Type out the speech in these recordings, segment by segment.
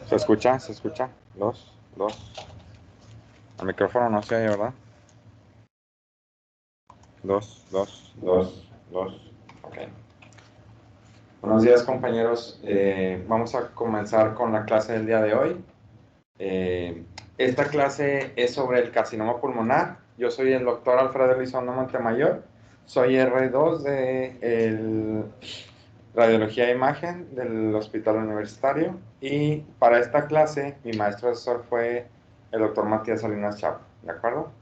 ¿Se escucha? ¿Se escucha? Dos, dos. El micrófono no se oye, ¿verdad? Dos, dos, dos, dos. Ok. Buenos días, compañeros. Vamos a comenzar con la clase del día de hoy. Esta clase es sobre el carcinoma pulmonar. Yo soy el doctor Alfredo Elizondo Montemayor. Soy R2 de Radiología e Imagen del Hospital Universitario. Y para esta clase, mi maestro asesor fue el doctor Matías Salinas Chapa. ¿De acuerdo?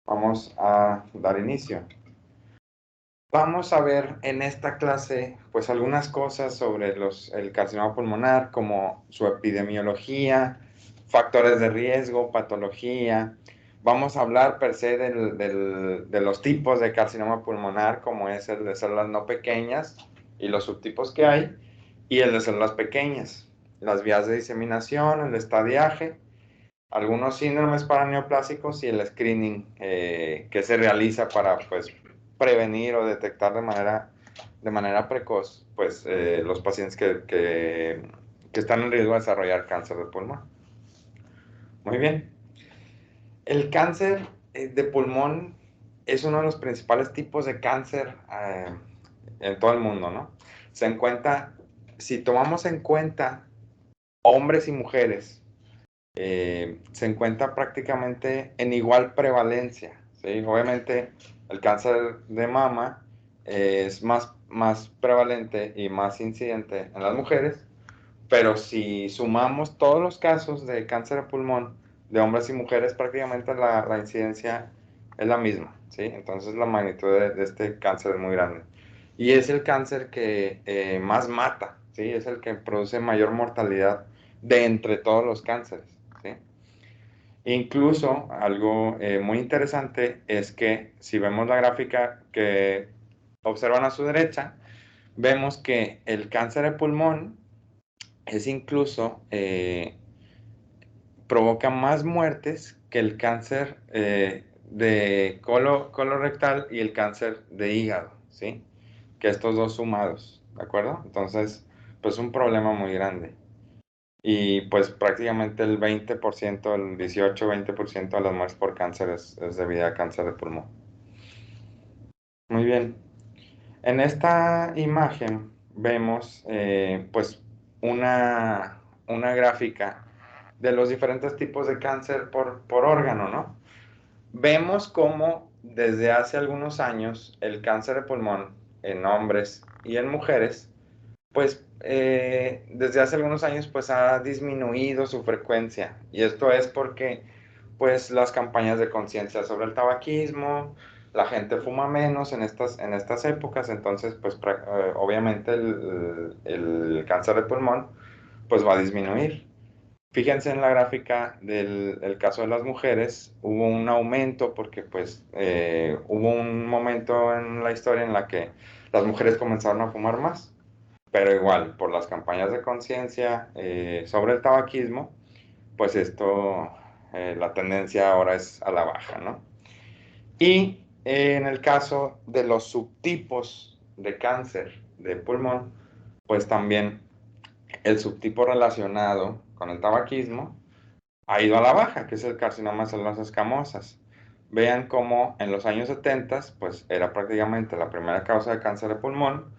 Vamos a dar inicio. Vamos a ver en esta clase pues algunas cosas sobre el carcinoma pulmonar, como su epidemiología, factores de riesgo, patología. Vamos a hablar per se de los tipos de carcinoma pulmonar, como es el de células no pequeñas y los subtipos que hay, y el de células pequeñas, las vías de diseminación, el estadiaje, algunos síndromes paraneoplásicos y el screening que se realiza para pues, prevenir o detectar de manera precoz pues, los pacientes que están en riesgo de desarrollar cáncer de pulmón. Muy bien. El cáncer de pulmón es uno de los principales tipos de cáncer en todo el mundo, ¿no? Se encuentra, si tomamos en cuenta hombres y mujeres, se encuentra prácticamente en igual prevalencia, ¿sí? Obviamente el cáncer de mama es más prevalente y más incidente en las mujeres, pero si sumamos todos los casos de cáncer de pulmón de hombres y mujeres, prácticamente la incidencia es la misma, ¿sí? Entonces la magnitud de este cáncer es muy grande. Y es el cáncer que más mata, ¿sí? Es el que produce mayor mortalidad de entre todos los cánceres, ¿sí? Incluso algo muy interesante es que si vemos la gráfica que observan a su derecha, vemos que el cáncer de pulmón es incluso, provoca más muertes que el cáncer de colorectal y el cáncer de hígado, ¿sí? Que estos dos sumados, ¿de acuerdo? Entonces, pues un problema muy grande. Y pues prácticamente el 20%, el 18-20% de las muertes por cáncer es debido a cáncer de pulmón. Muy bien. En esta imagen vemos pues una gráfica de los diferentes tipos de cáncer por órgano, ¿no? Vemos cómo desde hace algunos años el cáncer de pulmón en hombres y en mujeres pues desde hace algunos años pues ha disminuido su frecuencia y esto es porque pues las campañas de conciencia sobre el tabaquismo, la gente fuma menos en estas épocas, entonces pues obviamente el cáncer de pulmón pues va a disminuir. Fíjense en la gráfica del caso de las mujeres, hubo un aumento porque pues hubo un momento en la historia en la que las mujeres comenzaron a fumar más, pero igual, por las campañas de conciencia sobre el tabaquismo, pues esto, la tendencia ahora es a la baja, ¿no? Y en el caso de los subtipos de cáncer de pulmón, pues también el subtipo relacionado con el tabaquismo ha ido a la baja, que es el carcinoma de células escamosas. Vean cómo en los años 70, pues era prácticamente la primera causa de cáncer de pulmón,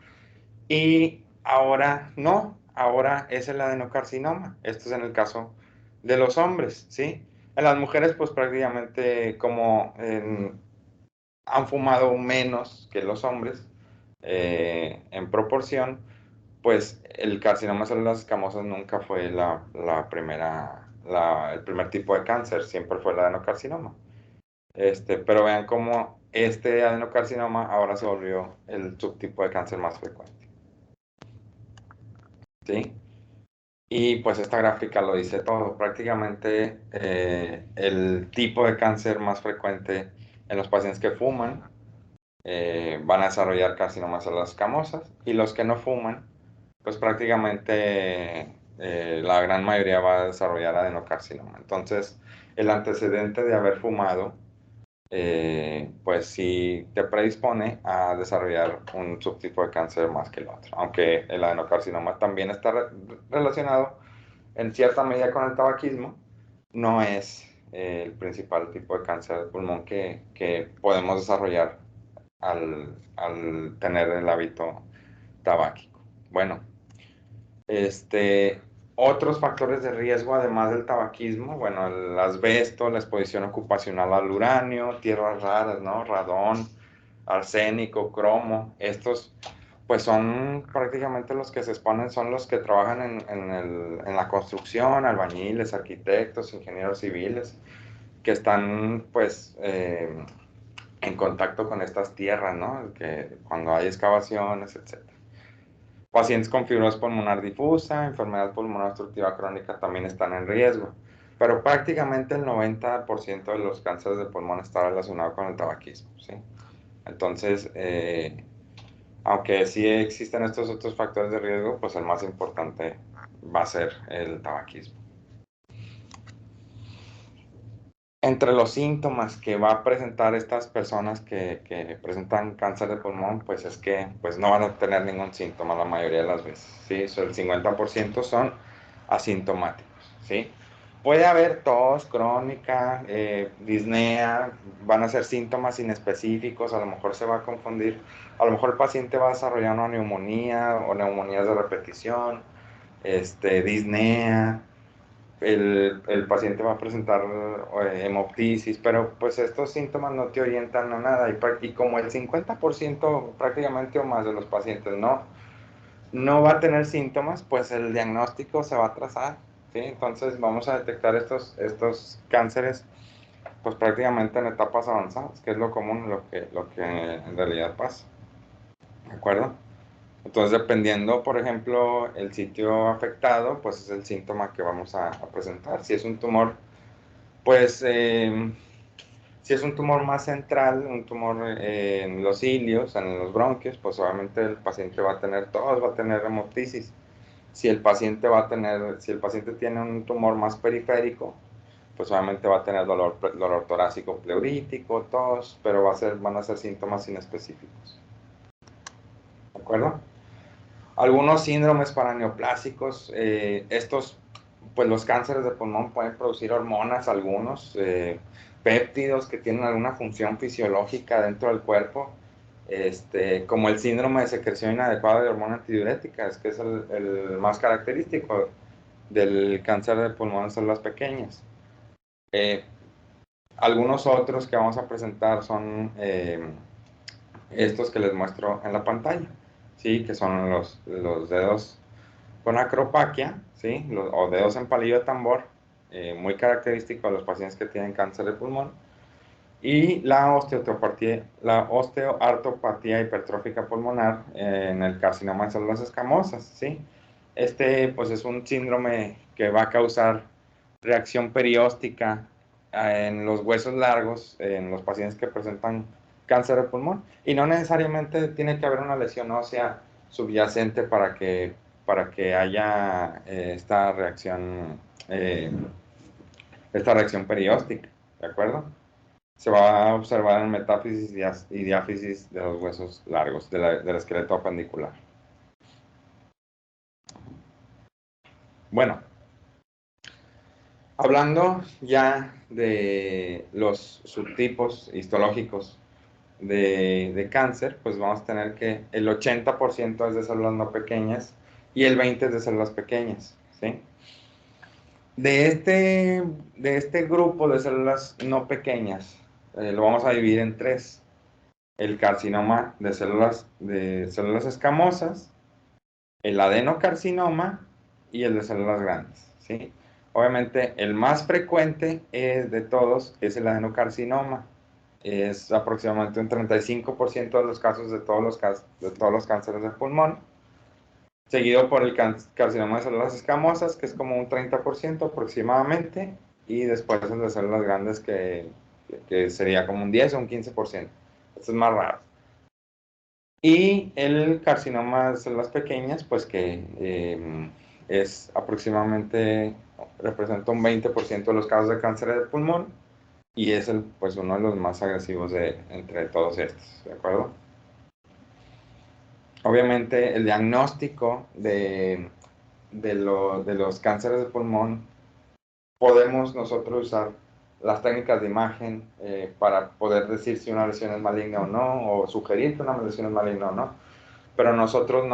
y ahora no, ahora es el adenocarcinoma. Esto es en el caso de los hombres, ¿sí? En las mujeres, pues prácticamente como han fumado menos que los hombres en proporción, pues el carcinoma de células escamosas nunca fue el primer tipo de cáncer, siempre fue el adenocarcinoma. Pero vean cómo este adenocarcinoma ahora se volvió el subtipo de cáncer más frecuente. ¿Sí? Y pues esta gráfica lo dice todo. Prácticamente el tipo de cáncer más frecuente en los pacientes que fuman van a desarrollar carcinomas de células escamosas, y los que no fuman, pues prácticamente la gran mayoría va a desarrollar adenocarcinoma. Entonces, el antecedente de haber fumado pues sí te predispone a desarrollar un subtipo de cáncer más que el otro, aunque el adenocarcinoma también está relacionado, en cierta medida con el tabaquismo, no es el principal tipo de cáncer de pulmón que podemos desarrollar al tener el hábito tabáquico. Bueno, otros factores de riesgo, además del tabaquismo, bueno, el asbesto, la exposición ocupacional al uranio, tierras raras, ¿no? Radón, arsénico, cromo, estos pues son prácticamente los que se exponen, son los que trabajan en la construcción, albañiles, arquitectos, ingenieros civiles, que están pues en contacto con estas tierras, ¿no? Que cuando hay excavaciones, etc. Pacientes con fibrosis pulmonar difusa, enfermedad pulmonar obstructiva crónica también están en riesgo, pero prácticamente el 90% de los cánceres de pulmón está relacionado con el tabaquismo, ¿sí? Entonces, aunque sí existen estos otros factores de riesgo, pues el más importante va a ser el tabaquismo. Entre los síntomas que va a presentar estas personas que presentan cáncer de pulmón, pues es que pues no van a tener ningún síntoma la mayoría de las veces, ¿sí? El 50% son asintomáticos, ¿sí? Puede haber tos crónica, disnea, van a ser síntomas inespecíficos, a lo mejor se va a confundir, a lo mejor el paciente va a desarrollar una neumonía o neumonías de repetición, disnea, el paciente va a presentar hemoptisis, pero pues estos síntomas no te orientan a nada y como el 50% prácticamente o más de los pacientes no va a tener síntomas, pues el diagnóstico se va a atrasar, ¿sí? Entonces vamos a detectar estos cánceres pues prácticamente en etapas avanzadas, que es lo común, lo que en realidad pasa, ¿de acuerdo? Entonces, dependiendo, por ejemplo, el sitio afectado, pues es el síntoma que vamos a presentar. Si es un tumor, pues, si es un tumor más central, un tumor en los cilios, en los bronquios, pues obviamente el paciente va a tener tos, va a tener hemoptisis. Si el paciente tiene un tumor más periférico, pues obviamente va a tener dolor torácico pleurítico, tos, pero van a ser síntomas inespecíficos. ¿De acuerdo? Algunos síndromes paraneoplásicos, pues los cánceres de pulmón pueden producir hormonas, algunos péptidos que tienen alguna función fisiológica dentro del cuerpo, como el síndrome de secreción inadecuada de hormona antidiurética, que es el más característico del cáncer de pulmón en células pequeñas. Algunos otros que vamos a presentar son estos que les muestro en la pantalla, ¿sí? Que son los dedos con acropaquia, ¿sí? O dedos en palillo de tambor, muy característico de los pacientes que tienen cáncer de pulmón, y la osteoartropatía hipertrófica pulmonar en el carcinoma de células escamosas, ¿sí? Pues es un síndrome que va a causar reacción perióstica en los huesos largos en los pacientes que presentan cáncer de pulmón, y no necesariamente tiene que haber una lesión ósea subyacente para que haya eh, esta reacción perióstica, ¿de acuerdo? Se va a observar en metáfisis y diáfisis de los huesos largos del esqueleto apendicular. Bueno, hablando ya de los subtipos histológicos de cáncer, pues vamos a tener que el 80% es de células no pequeñas y el 20% es de células pequeñas, ¿sí? De este grupo de células no pequeñas, lo vamos a dividir en tres. El carcinoma de células escamosas, el adenocarcinoma y el de células grandes, ¿sí? Obviamente, el más frecuente de todos es el adenocarcinoma. Es aproximadamente un 35% de los casos de todos los cánceres de pulmón, seguido por el carcinoma de células escamosas, que es como un 30% aproximadamente, y después el de células grandes, que sería como un 10 o un 15%. Esto es más raro. Y el carcinoma de células pequeñas, pues que es aproximadamente, representa un 20% de los casos de cáncer de pulmón, y es pues uno de los más agresivos entre todos estos, ¿de acuerdo? Obviamente el diagnóstico de los cánceres de pulmón, podemos nosotros usar las técnicas de imagen para poder decir si una lesión es maligna o no, o sugerir que una lesión es maligna o no, pero nosotros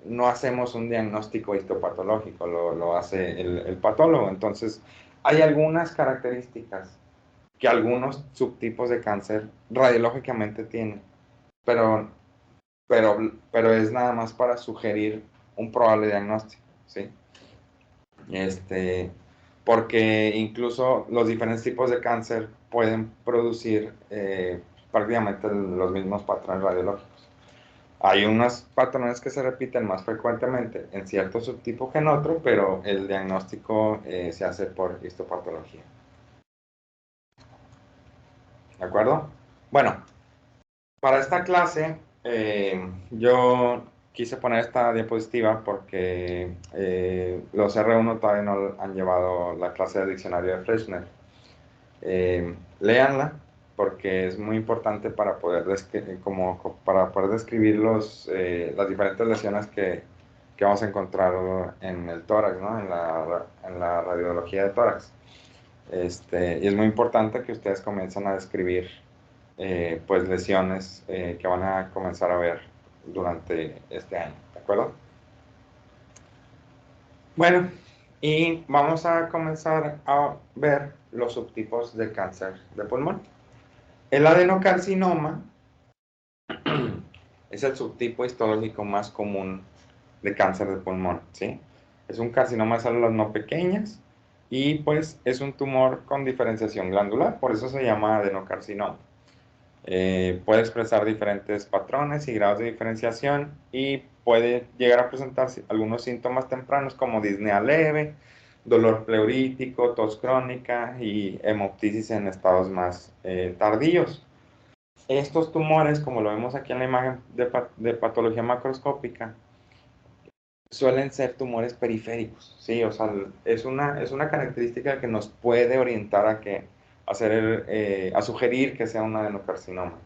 no hacemos un diagnóstico histopatológico, lo hace el patólogo. Entonces, hay algunas características que algunos subtipos de cáncer radiológicamente tienen, pero, pero es nada más para sugerir un probable diagnóstico, ¿sí? Porque incluso los diferentes tipos de cáncer pueden producir prácticamente los mismos patrones radiológicos. Hay unos patrones que se repiten más frecuentemente en cierto subtipo que en otro, pero el diagnóstico se hace por histopatología. ¿De acuerdo? Bueno, para esta clase yo quise poner esta diapositiva porque los R1 todavía no han llevado la clase de diccionario de Freshnel. Léanla porque es muy importante para poder, para poder describir las diferentes lesiones que vamos a encontrar en el tórax, ¿no? En la radiología de tórax. Y es muy importante que ustedes comiencen a describir pues lesiones que van a comenzar a ver durante este año, ¿de acuerdo? Bueno, y vamos a comenzar a ver los subtipos de cáncer de pulmón. El adenocarcinoma es el subtipo histológico más común de cáncer de pulmón, ¿sí? Es un carcinoma de células no pequeñas y pues es un tumor con diferenciación glandular, por eso se llama adenocarcinoma. Puede expresar diferentes patrones y grados de diferenciación y puede llegar a presentar algunos síntomas tempranos como disnea leve, dolor pleurítico, tos crónica y hemoptisis en estados más tardíos. Estos tumores, como lo vemos aquí en la imagen de patología macroscópica, suelen ser tumores periféricos, ¿sí? O sea, es una característica que nos puede orientar a sugerir que sea un adenocarcinoma.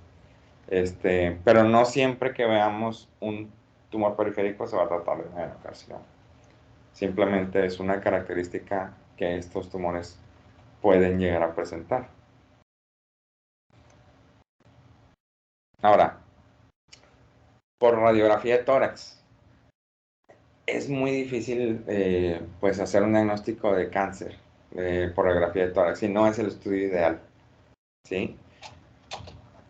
Pero no siempre que veamos un tumor periférico se va a tratar de un adenocarcinoma. Simplemente es una característica que estos tumores pueden llegar a presentar. Ahora, por radiografía de tórax, es muy difícil pues hacer un diagnóstico de cáncer por radiografía de tórax, si no es el estudio ideal, ¿sí?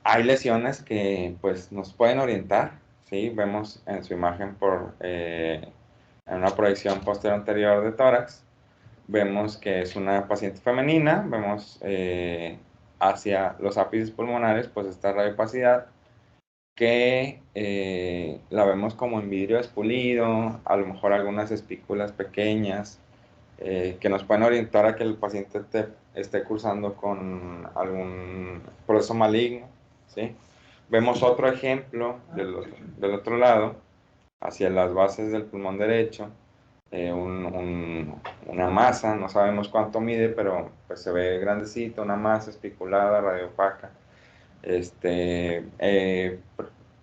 Hay lesiones que pues nos pueden orientar, ¿sí? Vemos en su imagen en una proyección posterior anterior de tórax, vemos que es una paciente femenina, vemos hacia los ápices pulmonares pues esta radiopacidad que la vemos como en vidrio espulido, a lo mejor algunas espículas pequeñas que nos pueden orientar a que el paciente esté cursando con algún proceso maligno, ¿sí? Vemos otro ejemplo del otro lado, hacia las bases del pulmón derecho, una masa, no sabemos cuánto mide, pero pues se ve grandecita, una masa especulada, radiopaca,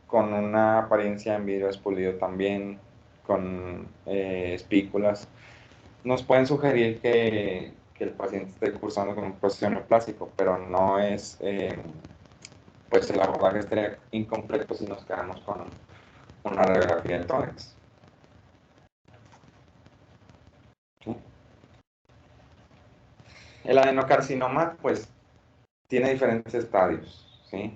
con una apariencia en vidrio espulido también, con espículas. Nos pueden sugerir que el paciente esté cursando con un proceso neoplásico, pero no es, pues el abordaje estaría incompleto si nos quedamos con una radiografía de tórax. ¿Sí? El adenocarcinoma, pues, tiene diferentes estadios, ¿sí?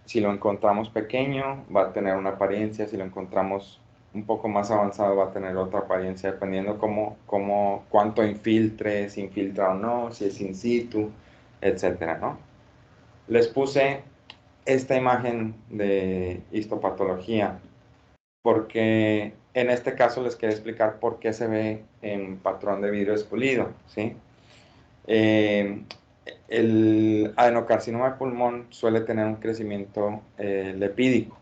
Si lo encontramos pequeño, va a tener una apariencia, si lo encontramos un poco más avanzado, va a tener otra apariencia, dependiendo cuánto infiltre, si infiltra o no, si es in situ, etcétera, ¿no? Les puse esta imagen de histopatología porque en este caso les quiero explicar por qué se ve en patrón de vidrio espulido, ¿sí? El adenocarcinoma de pulmón suele tener un crecimiento lepídico.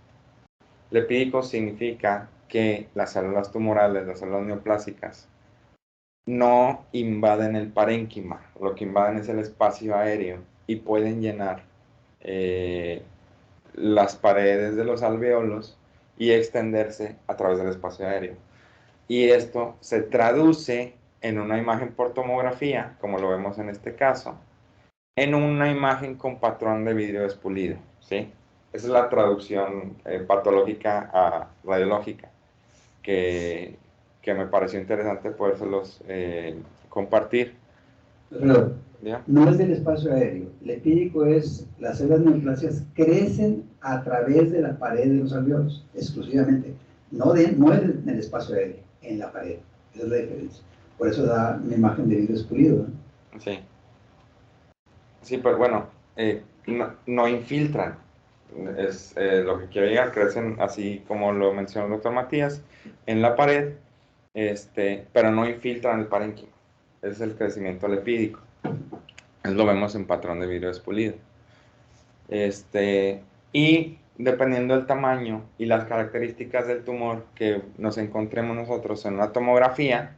Lepídico significa que las células tumorales, las células neoplásicas, no invaden el parénquima, lo que invaden es el espacio aéreo y pueden llenar las paredes de los alveolos y extenderse a través del espacio aéreo. Y esto se traduce en una imagen por tomografía, como lo vemos en este caso, en una imagen con patrón de vidrio despulido, ¿sí? Esa es la traducción patológica a radiológica, que me pareció interesante podérselos compartir. Pero ¿Ya? no es del espacio aéreo. El epídico es, las células neoplasias crecen a través de la pared de los alveolos, exclusivamente. No es en el espacio aéreo, en la pared. Esa es la diferencia. Por eso da una imagen de vidrio espulido, ¿no? Sí. Sí, pues bueno, no infiltran. Es lo que quiero llegar, crecen así como lo mencionó el doctor Matías, en la pared, pero no infiltran el parénquima. Es el crecimiento lipídico. Eso lo vemos en patrón de vidrio despulido. Y dependiendo del tamaño y las características del tumor que nos encontremos nosotros en una tomografía,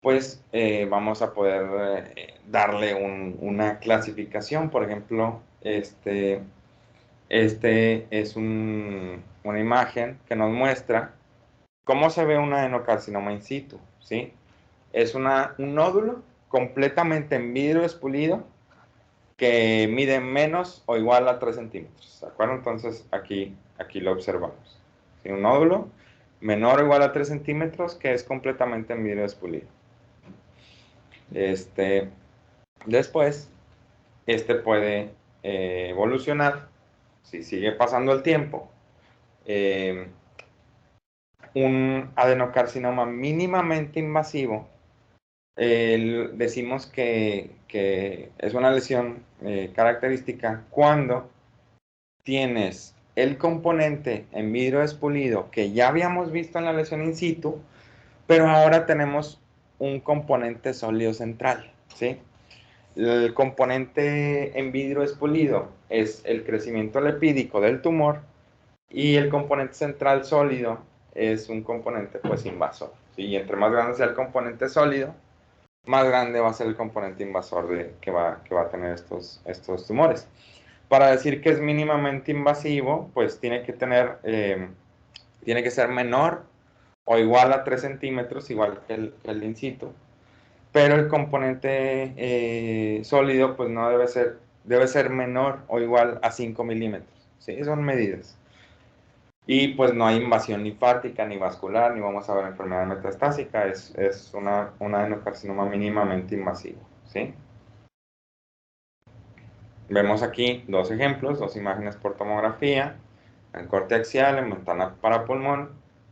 pues vamos a poder darle una clasificación. Por ejemplo, este es una imagen que nos muestra cómo se ve un adenocarcinoma in situ, ¿sí? Es un nódulo completamente en vidrio espulido que mide menos o igual a 3 centímetros, ¿de acuerdo? Entonces aquí lo observamos, ¿sí? Un nódulo menor o igual a 3 centímetros que es completamente en vidrio espulido. Después, puede evolucionar, si sigue pasando el tiempo, un adenocarcinoma mínimamente invasivo. Decimos que es una lesión característica cuando tienes el componente en vidrio despulido que ya habíamos visto en la lesión in situ, pero ahora tenemos un componente sólido central, ¿sí? El componente en vidrio despulido es el crecimiento lipídico del tumor y el componente central sólido es un componente pues invasor, ¿sí? Y entre más grande sea el componente sólido, más grande va a ser el componente invasor que va a tener estos tumores. Para decir que es mínimamente invasivo, pues tiene que ser menor o igual a 3 centímetros, igual que el in situ, pero el componente sólido pues no debe ser menor o igual a 5 milímetros, ¿sí? Son medidas. Y pues no hay invasión linfática ni vascular, ni vamos a ver enfermedad metastásica, es un adenocarcinoma mínimamente invasivo, ¿sí? Vemos aquí dos ejemplos, dos imágenes por tomografía, en corte axial, en ventana para pulmón.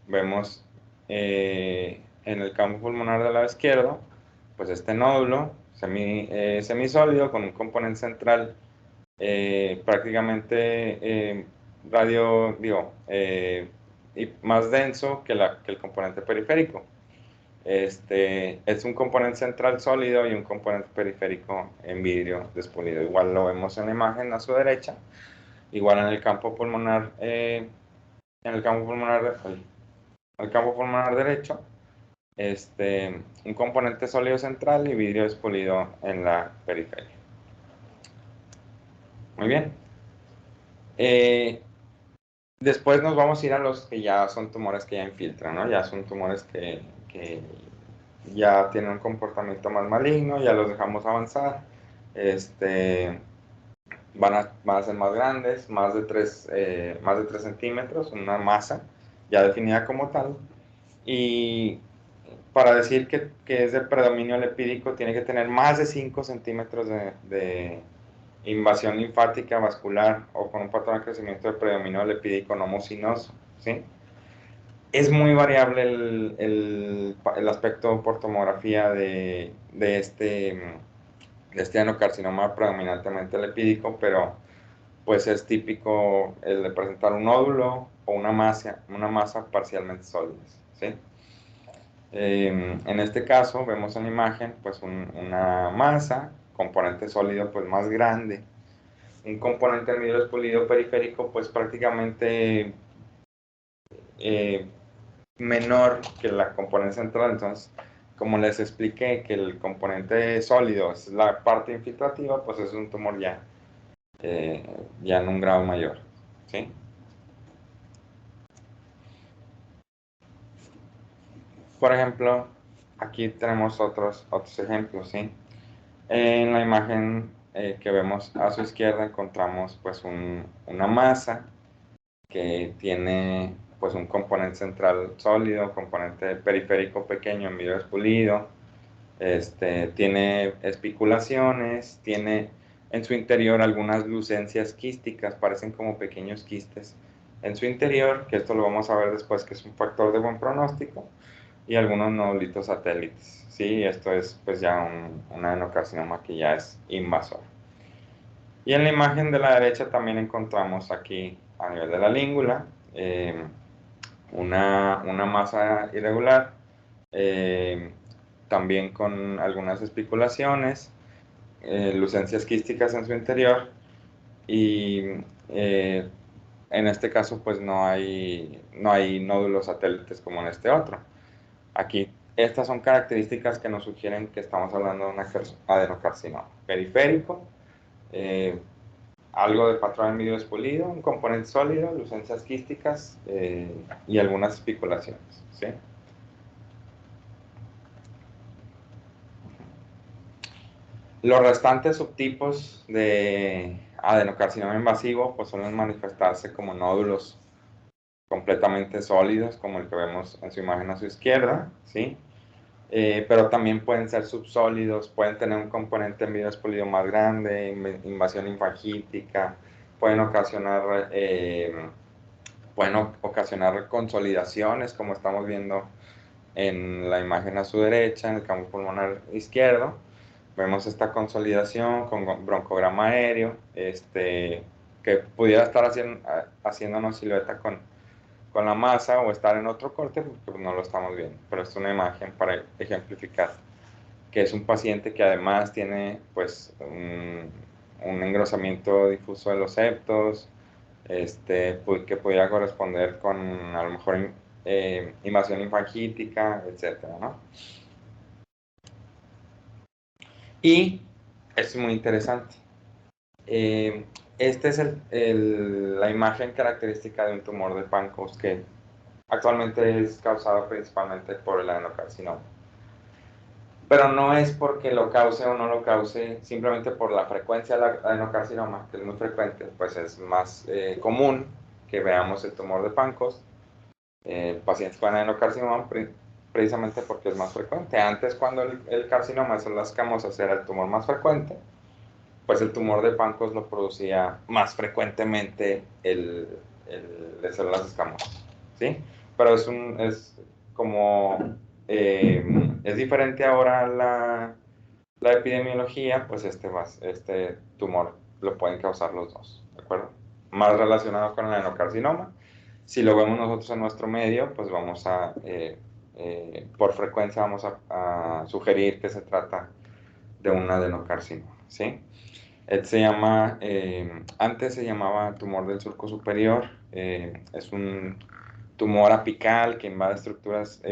Vemos en el campo pulmonar del lado izquierdo, pues este nódulo semisólido con un componente central prácticamente y más denso que el componente periférico. Es un componente central sólido y un componente periférico en vidrio despulido. Igual lo vemos en la imagen a su derecha. Igual en el campo pulmonar, derecho, un componente sólido central y vidrio despulido en la periferia. Muy bien. Después nos vamos a ir a los que ya son tumores que ya infiltran, ¿no? Ya son tumores que ya tienen un comportamiento más maligno, ya los dejamos avanzar. Van a ser más grandes, más de 3 centímetros, una masa ya definida como tal. Y para decir que es de predominio lipídico, tiene que tener más de 5 centímetros de invasión linfática vascular o con un patrón de crecimiento de predominio lipídico no mucinoso, ¿sí? Es muy variable el aspecto por tomografía de este adenocarcinoma predominantemente lipídico, pero pues es típico el de presentar un nódulo o una masa parcialmente sólida, ¿sí? En este caso vemos en la imagen pues una masa, componente sólido pues más grande, un componente en vidrio despulido periférico pues prácticamente menor que la componente central. Entonces, como les expliqué que el componente sólido es la parte infiltrativa, pues es un tumor ya en un grado mayor, ¿sí? Por ejemplo, aquí tenemos otros ejemplos, ¿sí? En la imagen que vemos a su izquierda encontramos pues una masa que tiene pues un componente central sólido, componente periférico pequeño en vidrio espulido, tiene espiculaciones, tiene en su interior algunas lucencias quísticas, parecen como pequeños quistes en su interior, que esto lo vamos a ver después, que es un factor de buen pronóstico, y algunos nodulitos satélites. Sí, esto es pues ya un adenocarcinoma que ya es invasor. Y en la imagen de la derecha también encontramos aquí a nivel de la língula una masa irregular, también con algunas espiculaciones, lucencias quísticas en su interior, y en este caso pues no hay nódulos satélites como en este otro. Aquí estas son características que nos sugieren que estamos hablando de un adenocarcinoma periférico, eh, algo de patrón en vidrio espulido, un componente sólido, lucencias quísticas y algunas espiculaciones, ¿sí? Los restantes subtipos de adenocarcinoma invasivo pues suelen manifestarse como nódulos completamente sólidos, como el que vemos en su imagen a su izquierda, ¿sí? Pero también pueden ser subsólidos, pueden tener un componente en vidrio espulido más grande, invasión linfangítica, pueden ocasionar consolidaciones, como estamos viendo en la imagen a su derecha, en el campo pulmonar izquierdo. Vemos esta consolidación con broncograma aéreo, que pudiera estar haciendo una silueta con la masa o estar en otro corte, porque no lo estamos viendo. Pero es una imagen para ejemplificar que es un paciente que además tiene pues un engrosamiento difuso de los septos, que pudiera corresponder con a lo mejor invasión linfangítica, etcétera, ¿no? Y es muy interesante. Esta es la imagen característica de un tumor de Pancoast que actualmente es causado principalmente por el adenocarcinoma. Pero no es porque lo cause o no lo cause, simplemente por la frecuencia del adenocarcinoma, que es muy frecuente, pues es más común que veamos el tumor de Pancoast, pacientes con adenocarcinoma, precisamente porque es más frecuente. Antes, cuando el carcinoma de células escamosas era el tumor más frecuente, pues el tumor de Pancoast lo producía más frecuentemente el de células escamosas, ¿sí? Pero es como, es diferente ahora la epidemiología, pues este tumor lo pueden causar los dos, ¿de acuerdo? Más relacionado con el adenocarcinoma. Si lo vemos nosotros en nuestro medio, pues por frecuencia vamos a sugerir que se trata de un adenocarcinoma, ¿sí? Antes se llamaba tumor del surco superior, es un tumor apical que invade estructuras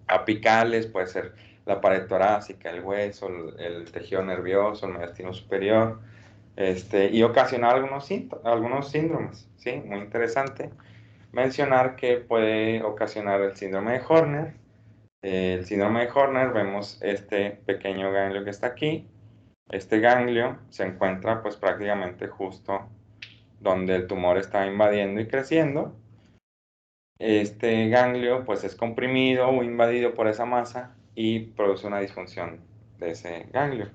apicales, puede ser la pared torácica, el hueso, el tejido nervioso, el mediastino superior, y ocasionar algunos síndromes, ¿sí? Muy interesante mencionar que puede ocasionar el síndrome de Horner. El síndrome de Horner, vemos este pequeño ganglio que está aquí. Este ganglio se encuentra pues prácticamente justo donde el tumor está invadiendo y creciendo. Este ganglio pues es comprimido o invadido por esa masa y produce una disfunción de ese ganglio.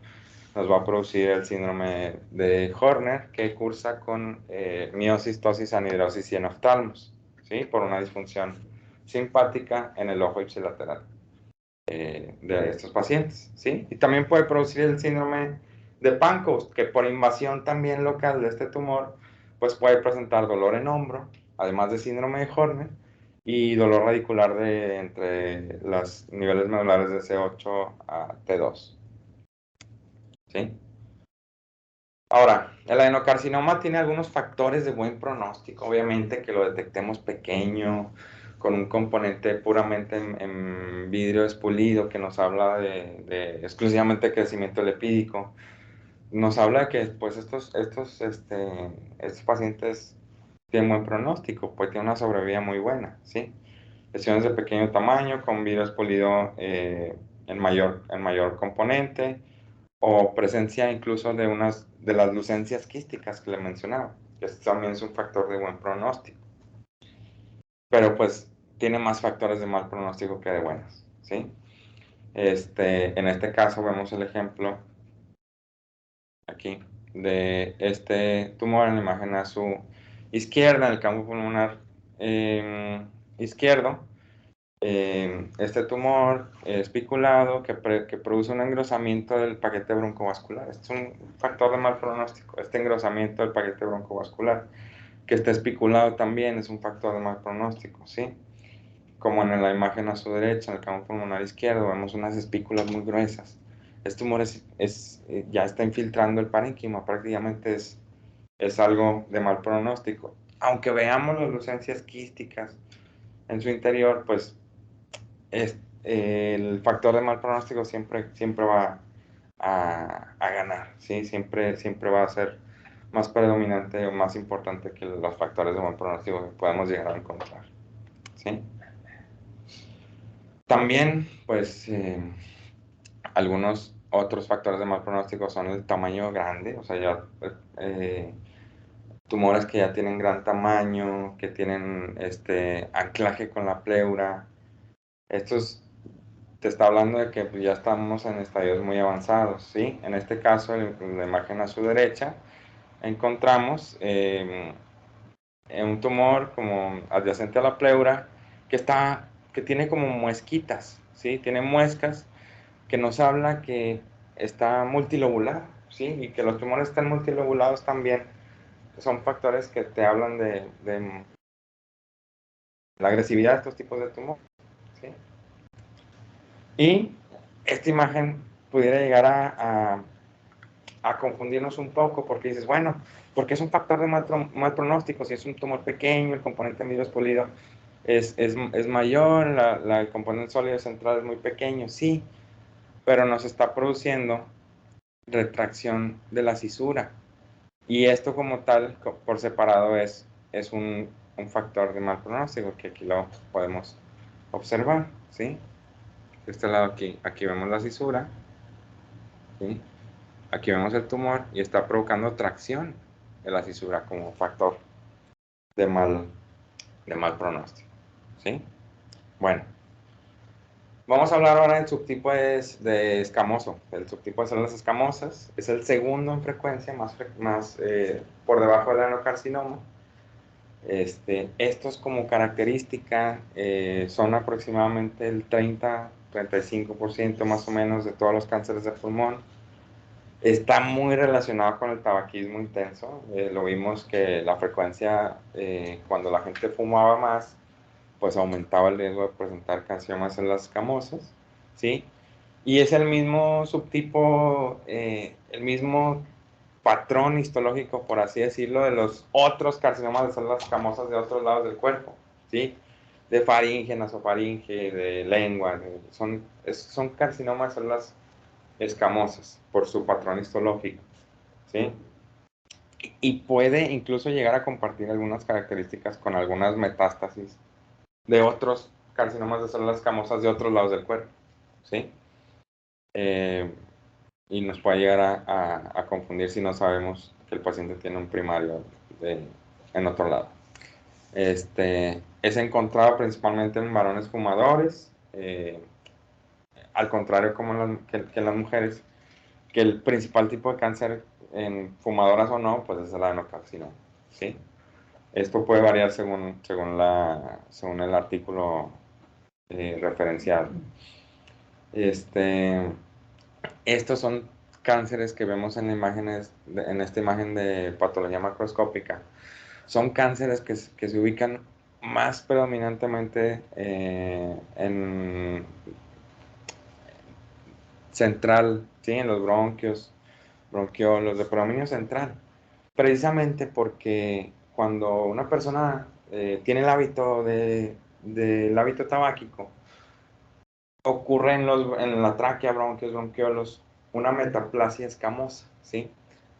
Nos va a producir el síndrome de Horner, que cursa con miosis, tosis, anhidrosis y enoftalmos, ¿sí? Por una disfunción simpática en el ojo ipsilateral de estos pacientes, ¿sí? Y también puede producir el síndrome de Pancoast, que por invasión también local de este tumor, pues puede presentar dolor en hombro, además de síndrome de Horner, y dolor radicular entre los niveles medulares de C8 a T2, ¿sí? Ahora, el adenocarcinoma tiene algunos factores de buen pronóstico, obviamente que lo detectemos pequeño, con un componente puramente en vidrio espulido que nos habla de exclusivamente crecimiento lepídico. Nos habla que pues estos pacientes tienen buen pronóstico, pues tienen una sobrevida muy buena, ¿sí? lesiones de pequeño tamaño con vidrio expolido en mayor componente, o presencia incluso de las lucencias quísticas que le mencionaba, que también es un factor de buen pronóstico. Pero pues tiene más factores de mal pronóstico que de buenos, ¿sí? En este caso vemos el ejemplo aquí de este tumor en la imagen a su izquierda, en el campo pulmonar izquierdo. Este tumor espiculado que produce un engrosamiento del paquete broncovascular. Este es un factor de mal pronóstico, este engrosamiento del paquete broncovascular. Que esté espiculado también es un factor de mal pronóstico, ¿sí? Como en la imagen a su derecha, en el campo pulmonar izquierdo, vemos unas espículas muy gruesas. Este tumor ya está infiltrando el parénquima, prácticamente es algo de mal pronóstico. Aunque veamos las lucencias quísticas en su interior, pues el factor de mal pronóstico siempre va a ganar, ¿sí? Siempre va a ser más predominante o más importante que los factores de buen pronóstico que podemos llegar a encontrar, ¿sí? También, pues, algunos otros factores de mal pronóstico son el tamaño grande, o sea, ya tumores que ya tienen gran tamaño, que tienen anclaje con la pleura. Estos te está hablando de que ya estamos en estadios muy avanzados, ¿sí? En este caso, en la imagen a su derecha, encontramos un tumor como adyacente a la pleura que tiene como muesquitas, ¿sí? Tiene muescas que nos habla que está multilobular, ¿sí? Y que los tumores están multilobulados también son factores que te hablan de la agresividad de estos tipos de tumores, ¿sí? Y esta imagen pudiera llegar a confundirnos un poco porque dices, bueno, porque es un factor de mal pronóstico, si es un tumor pequeño, el componente vidrio expolido es mayor, el componente sólido central es muy pequeño, sí, pero nos está produciendo retracción de la cisura. Y esto como tal, por separado, es un factor de mal pronóstico que aquí lo podemos observar, ¿sí? De este lado aquí vemos la cisura, ¿sí? Aquí vemos el tumor y está provocando tracción de la fisura como factor de mal pronóstico, ¿sí? Bueno, vamos a hablar ahora del subtipo de escamoso. El subtipo de células escamosas es el segundo en frecuencia, más por debajo del adenocarcinoma. Estos como característica son aproximadamente el 30-35% más o menos de todos los cánceres de pulmón. Está muy relacionado con el tabaquismo intenso. Lo vimos que la frecuencia, cuando la gente fumaba más, pues aumentaba el riesgo de presentar carcinomas en las escamosas, ¿sí? Y es el mismo subtipo, el mismo patrón histológico, por así decirlo, de los otros carcinomas de células escamosas de otros lados del cuerpo, ¿sí? De faringe, nasofaringe, de lengua, son carcinomas de células escamosas por su patrón histológico, ¿sí? Y puede incluso llegar a compartir algunas características con algunas metástasis de otros carcinomas de células escamosas de otros lados del cuerpo, ¿sí? Y nos puede llegar a confundir si no sabemos que el paciente tiene un primario en otro lado. Es encontrado principalmente en varones fumadores, al contrario como que en las mujeres, que el principal tipo de cáncer en fumadoras o no, pues es el adenocarcinoma, ¿sí? Esto puede variar según el artículo referenciado. Estos son cánceres que vemos en en esta imagen de patología macroscópica. Son cánceres que se ubican más predominantemente en central, ¿sí? En los bronquios, bronquiolos, de predominio central. Precisamente porque cuando una persona tiene el hábito del hábito tabáquico, ocurre en la tráquea, bronquios, bronquiolos, una metaplasia escamosa, ¿sí?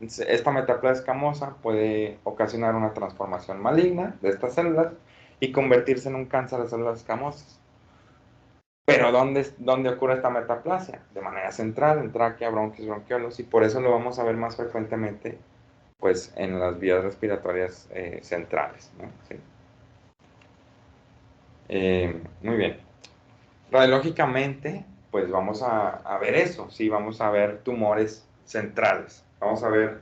Esta metaplasia escamosa puede ocasionar una transformación maligna de estas células y convertirse en un cáncer de células escamosas. Pero ¿dónde ocurre esta metaplasia? De manera central, en tráquea, bronquios, bronquiolos, y por eso lo vamos a ver más frecuentemente pues, en las vías respiratorias centrales, ¿no? Sí. Muy bien. Radiológicamente, pues vamos a ver eso, sí, vamos a ver tumores centrales, vamos a ver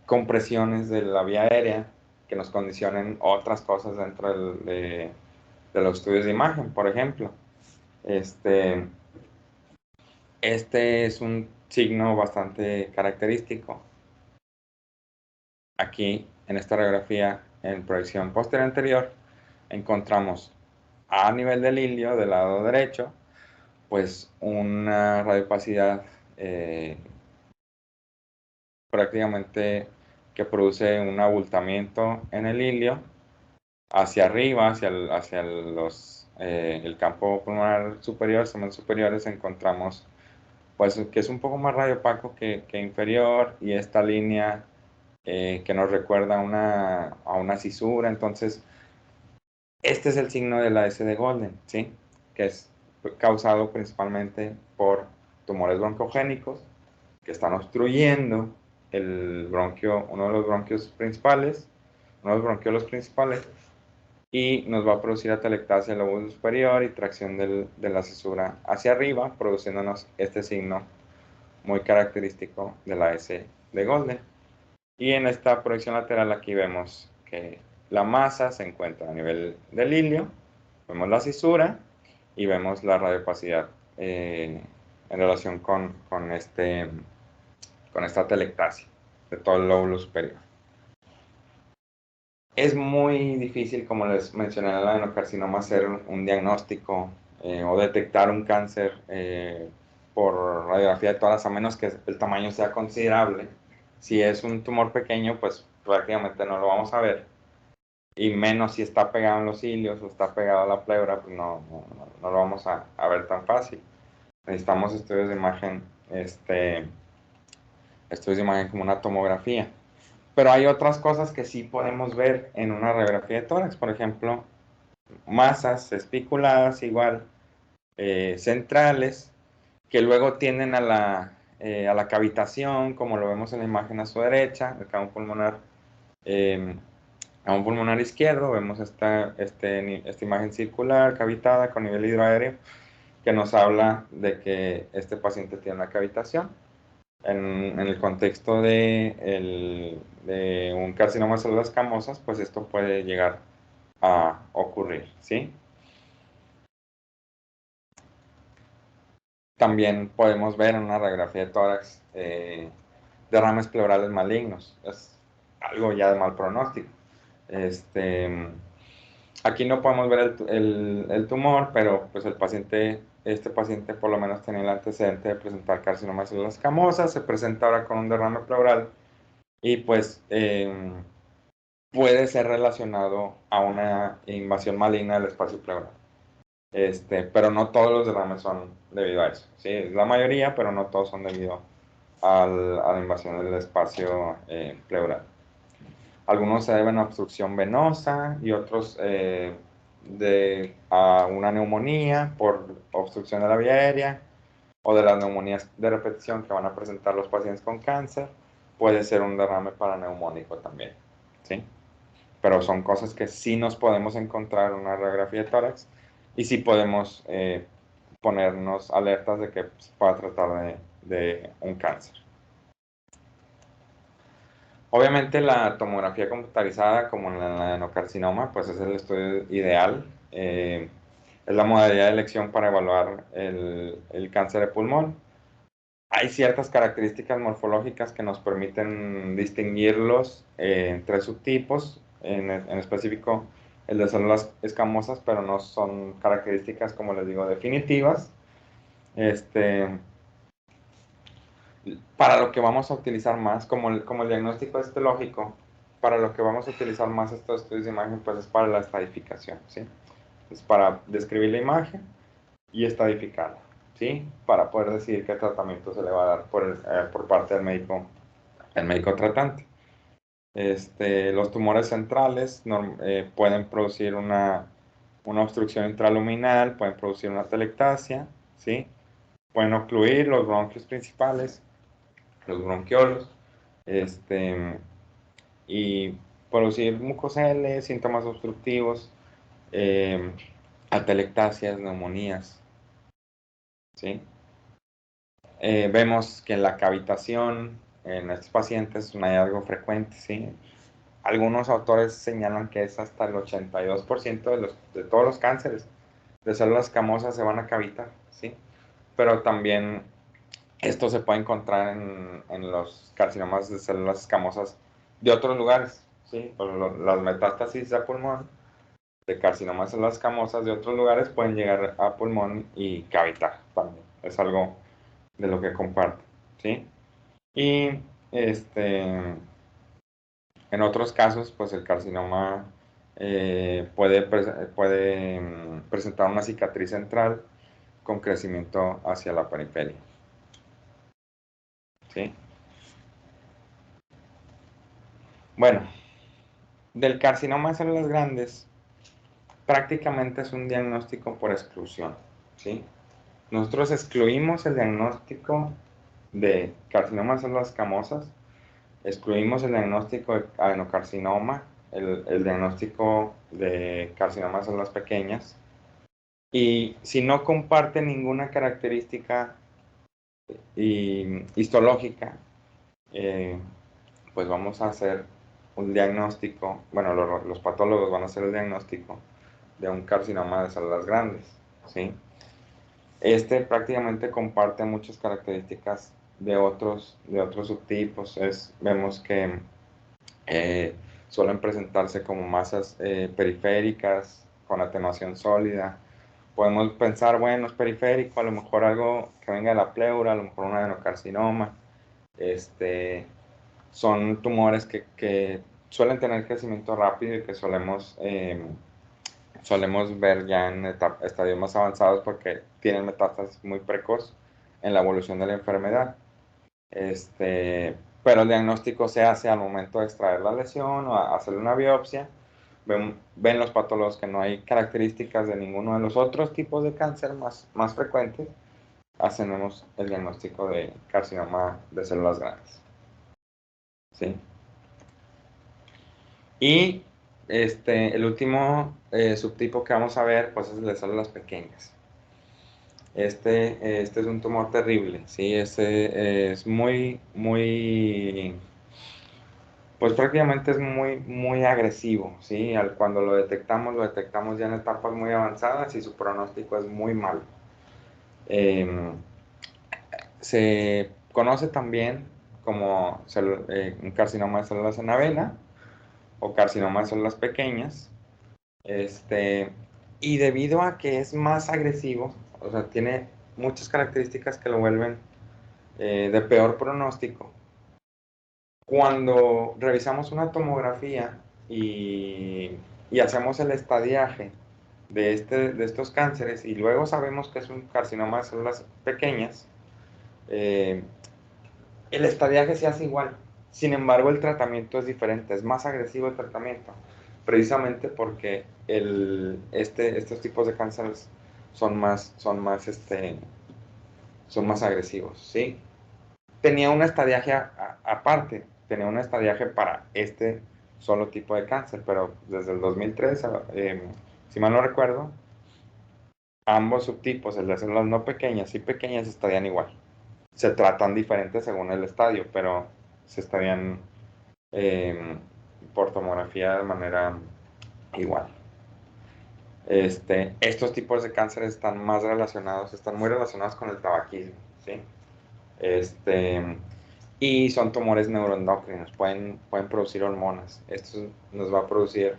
compresiones de la vía aérea que nos condicionen otras cosas dentro de los estudios de imagen, por ejemplo. Este es un signo bastante característico. Aquí, en esta radiografía, en proyección posterior anterior, encontramos a nivel del ilio, del lado derecho, pues una radiopacidad prácticamente que produce un abultamiento en el ilio hacia arriba, hacia el campo pulmonar superior, segmentos superiores, encontramos pues que es un poco más radiopaco que inferior, y esta línea que nos recuerda a una cisura. Entonces, este es el signo de la S de Golden, ¿sí? Que es causado principalmente por tumores broncogénicos que están obstruyendo el bronquio, uno de los bronquios principales, uno de los bronquiolos principales, y nos va a producir atelectasia del lóbulo superior y tracción de la cisura hacia arriba, produciéndonos este signo muy característico de la S de Golden. Y en esta proyección lateral aquí vemos que la masa se encuentra a nivel del ilio, vemos la cisura y vemos la radiopacidad en relación con esta atelectasia de todo el lóbulo superior. Es muy difícil, como les mencioné en el adenocarcinoma, hacer un diagnóstico o detectar un cáncer por radiografía de tórax, a menos que el tamaño sea considerable. Si es un tumor pequeño, pues prácticamente no lo vamos a ver. Y menos si está pegado en los ilios o está pegado a la pleura, pues no lo vamos a ver tan fácil. Necesitamos estudios de imagen, estudios de imagen como una tomografía. Pero hay otras cosas que sí podemos ver en una radiografía de tórax, por ejemplo, masas espiculadas igual, centrales, que luego tienden a la cavitación, como lo vemos en la imagen a su derecha, el campo pulmonar, campo pulmonar izquierdo, vemos esta imagen circular, cavitada, con nivel hidroaéreo, que nos habla de que este paciente tiene una cavitación. En el contexto de un carcinoma de células escamosas, pues esto puede llegar a ocurrir, ¿sí? También podemos ver en una radiografía de tórax derrames pleurales malignos. Es algo ya de mal pronóstico. Aquí no podemos ver el tumor, pero pues este paciente por lo menos tenía el antecedente de presentar carcinoma de células escamosas, se presenta ahora con un derrame pleural y pues puede ser relacionado a una invasión maligna del espacio pleural. Pero no todos los derrames son debido a eso. Sí, es la mayoría, pero no todos son debido a la invasión del espacio pleural. Algunos se deben a obstrucción venosa y otros a una neumonía por obstrucción de la vía aérea, o de las neumonías de repetición que van a presentar los pacientes con cáncer. Puede ser un derrame paraneumónico también, ¿sí? Pero son cosas que sí nos podemos encontrar en una radiografía de tórax y sí podemos ponernos alertas de que se pueda tratar de un cáncer. Obviamente la tomografía computarizada, como en el adenocarcinoma, pues es el estudio ideal. Es la modalidad de elección para evaluar el cáncer de pulmón. Hay ciertas características morfológicas que nos permiten distinguirlos en tres subtipos, en específico el de células escamosas, pero no son características, como les digo, definitivas. Para lo que vamos a utilizar más, como el diagnóstico histológico, para lo que vamos a utilizar más estos estudios de imagen, pues es para la estadificación, ¿sí? Es para describir la imagen y estadificarla, ¿sí? Para poder decir qué tratamiento se le va a dar por parte del médico tratante. Los tumores centrales pueden producir una obstrucción intraluminal, pueden producir una telectasia, ¿sí? Pueden ocluir los bronquios principales, los bronquiolos, y producir mucoceles, síntomas obstructivos, atelectasias, neumonías, ¿sí? Vemos que la cavitación en estos pacientes es un hallazgo frecuente, ¿sí? Algunos autores señalan que es hasta el 82% de todos los cánceres de células escamosas se van a cavitar, ¿sí? Pero también esto se puede encontrar en los carcinomas de células escamosas de otros lugares, ¿sí? Las metástasis a pulmón de carcinomas de células escamosas de otros lugares pueden llegar a pulmón y cavitar también. Es algo de lo que comparto, ¿sí? Y en otros casos, pues el carcinoma puede presentar una cicatriz central con crecimiento hacia la periferia, ¿sí? Bueno, del carcinoma de células grandes, prácticamente es un diagnóstico por exclusión, ¿sí? Nosotros excluimos el diagnóstico de carcinoma de células escamosas, excluimos el diagnóstico de adenocarcinoma, el diagnóstico de carcinoma de células pequeñas, y si no comparte ninguna característica histológica, pues vamos a hacer un diagnóstico, bueno, los patólogos van a hacer el diagnóstico de un carcinoma de células grandes, ¿sí? Prácticamente comparte muchas características de otros subtipos. Vemos que suelen presentarse como masas periféricas con atenuación sólida. Podemos pensar, bueno, es periférico, a lo mejor algo que venga de la pleura, a lo mejor un adenocarcinoma. Son tumores que suelen tener crecimiento rápido y que solemos ver ya en estadios más avanzados porque tienen metástasis muy precoz en la evolución de la enfermedad. Pero el diagnóstico se hace al momento de extraer la lesión o hacerle una biopsia. Ven los patólogos que no hay características de ninguno de los otros tipos de cáncer más frecuentes. Hacemos el diagnóstico de carcinoma de células grandes, ¿sí? Y el último subtipo que vamos a ver, pues es el de células pequeñas. Este es un tumor terrible, ¿sí? Es pues prácticamente es muy agresivo, ¿sí? Cuando lo detectamos ya en etapas muy avanzadas y su pronóstico es muy malo. Se conoce también como un carcinoma de células en avena o carcinoma de células pequeñas. Y debido a que es más agresivo, o sea, tiene muchas características que lo vuelven de peor pronóstico. Cuando revisamos una tomografía y hacemos el estadiaje de estos cánceres y luego sabemos que es un carcinoma de células pequeñas, el estadiaje se hace igual. Sin embargo, el tratamiento es diferente, es más agresivo el tratamiento, precisamente porque estos tipos de cánceres son más agresivos, ¿sí? Tenía un estadiaje aparte, tenía un estadiaje para este solo tipo de cáncer, pero desde el 2003, si mal no recuerdo, ambos subtipos, el de células no pequeñas y pequeñas, estarían igual. Se tratan diferentes según el estadio, pero se estarían por tomografía de manera igual. Estos tipos de cánceres están muy relacionados con el tabaquismo, ¿sí? Y son tumores neuroendocrinos, pueden producir hormonas. Esto nos va a producir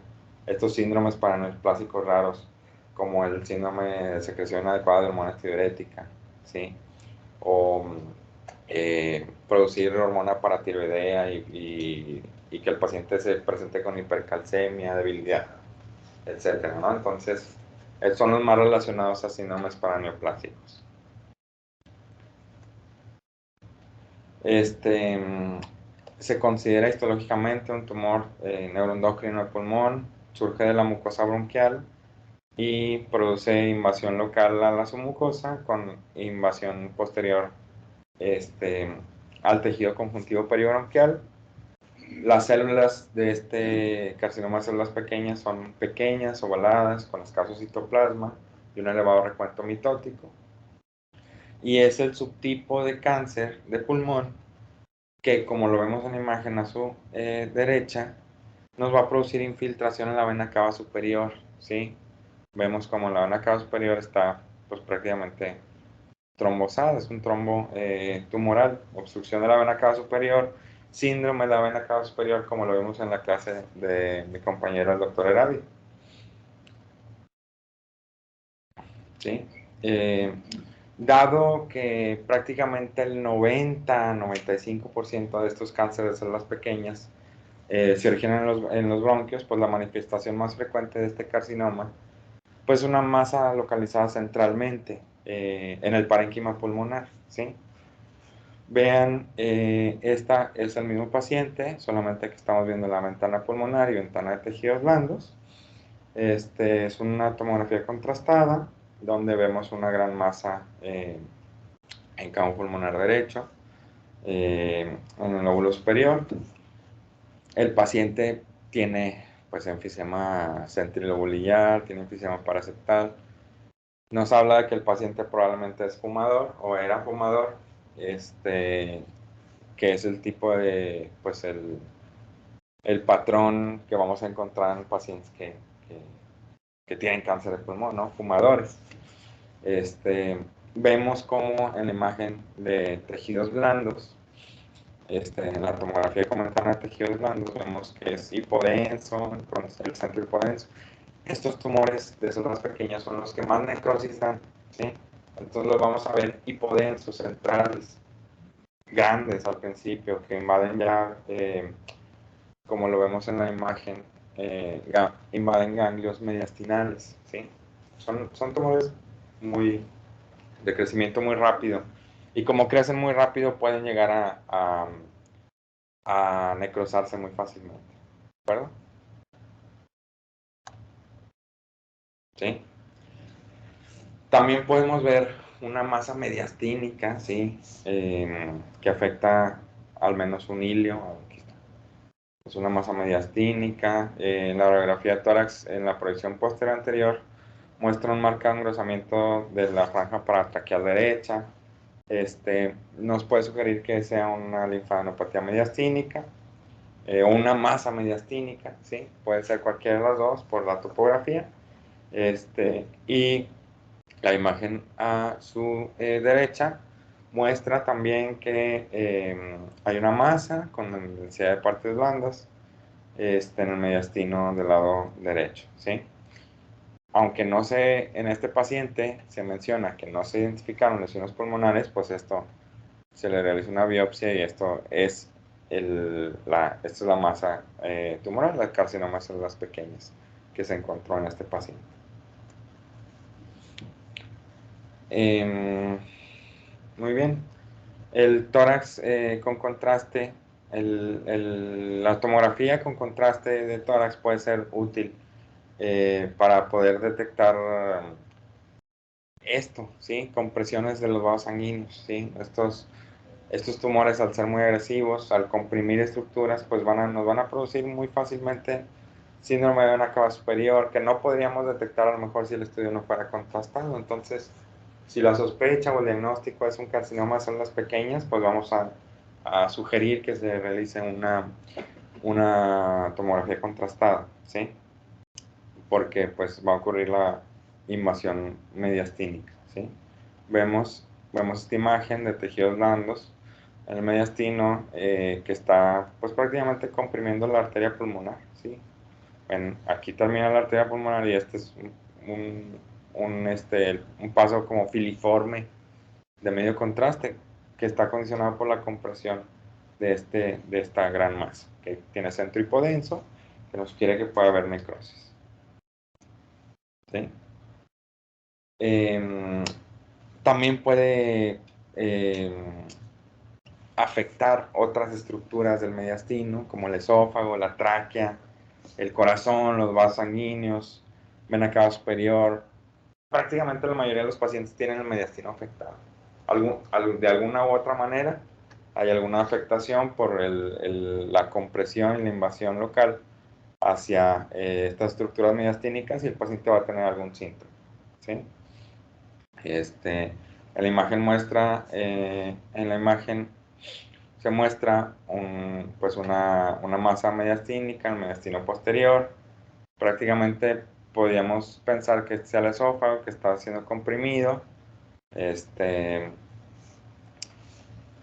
estos síndromes paraneoplásicos raros, como el síndrome de secreción inadecuada de hormona tiroidética, ¿sí? O producir hormona paratiroidea y que el paciente se presente con hipercalcemia, debilidad, etcétera, ¿no? Entonces, son los más relacionados a síndromes paraneoplásicos. Se considera histológicamente un tumor neuroendocrino del pulmón, surge de la mucosa bronquial y produce invasión local a la submucosa con invasión posterior al tejido conjuntivo peribronquial. Las células de este carcinoma de células pequeñas son pequeñas, ovaladas, con escaso citoplasma y un elevado recuento mitótico. Y es el subtipo de cáncer de pulmón que, como lo vemos en la imagen a su derecha, nos va a producir infiltración en la vena cava superior, ¿sí? Vemos como la vena cava superior está pues prácticamente trombosada, es un trombo tumoral, obstrucción de la vena cava superior, síndrome de la vena cava superior, como lo vimos en la clase de mi compañero el doctor Erabi. ¿Sí? Dado que prácticamente el 90-95% de estos cánceres de células pequeñas se originan en los bronquios, pues la manifestación más frecuente de este carcinoma, pues una masa localizada centralmente en el parénquima pulmonar, ¿sí? Vean, esta es el mismo paciente, solamente que estamos viendo la ventana pulmonar y ventana de tejidos blandos. Es una tomografía contrastada, donde vemos una gran masa en campo pulmonar derecho, en el lóbulo superior. El paciente tiene pues enfisema centrilobulillar, tiene enfisema paraseptal. Nos habla de que el paciente probablemente es fumador o era fumador, que es el tipo de, pues el patrón que vamos a encontrar en pacientes que tienen cáncer de pulmón, ¿no? Fumadores. Vemos como en la imagen de tejidos blandos, en la tomografía de ventana de tejidos blandos, vemos que es hipodenso, el centro hipodenso. Estos tumores de células pequeñas son los que más necrosis dan, ¿sí? Entonces los vamos a ver hipodensos, centrales, grandes al principio, que invaden ya, como lo vemos en la imagen, invaden ganglios mediastinales, ¿sí? Son tumores de crecimiento muy rápido. Y como crecen muy rápido, pueden llegar a necrosarse muy fácilmente. ¿De acuerdo? ¿Sí? También podemos ver una masa mediastínica, ¿sí? Que afecta al menos un hilio. Aquí está. Es una masa mediastínica. En la radiografía de tórax, en la proyección posterior anterior, muestra un marcado engrosamiento de la franja paratraqueal derecha. Nos puede sugerir que sea una linfadenopatía mediastínica o una masa mediastínica, ¿sí? Puede ser cualquiera de las dos por la topografía. Y la imagen a su derecha muestra también que hay una masa con densidad de partes blandas en el mediastino del lado derecho, ¿sí? Aunque no se, en este paciente se menciona que no se identificaron lesiones pulmonares, pues esto se le realiza una biopsia y esto es esta es la masa tumoral, el carcinoma de células pequeñas que se encontró en este paciente. Muy bien. El tórax con contraste, la tomografía con contraste de tórax puede ser útil para poder detectar esto, ¿sí? Compresiones de los vasos sanguíneos, ¿sí? Estos tumores, al ser muy agresivos, al comprimir estructuras, pues nos van a producir muy fácilmente síndrome de vena cava superior, que no podríamos detectar a lo mejor si el estudio no fuera contrastado. Entonces, si la sospecha o el diagnóstico es un carcinoma de células pequeñas, pues vamos a sugerir que se realice una tomografía contrastada, ¿sí? Porque pues va a ocurrir la invasión mediastínica, ¿sí? Vemos esta imagen de tejidos blandos en el mediastino que está pues prácticamente comprimiendo la arteria pulmonar, ¿sí? Aquí termina la arteria pulmonar y este es un paso como filiforme de medio contraste que está condicionado por la compresión de esta gran masa, que tiene centro hipodenso, que nos sugiere que puede haber necrosis, ¿sí? También puede afectar otras estructuras del mediastino, como el esófago, la tráquea, el corazón, los vasos sanguíneos, vena cava superior. Prácticamente la mayoría de los pacientes tienen el mediastino afectado. De alguna u otra manera hay alguna afectación por la compresión y la invasión local hacia estas estructuras mediastínicas, y el paciente va a tener algún síntoma, ¿sí? En la imagen muestra, en la imagen se muestra pues una masa mediastínica, el mediastino posterior. Prácticamente podríamos pensar que sea el esófago que está siendo comprimido.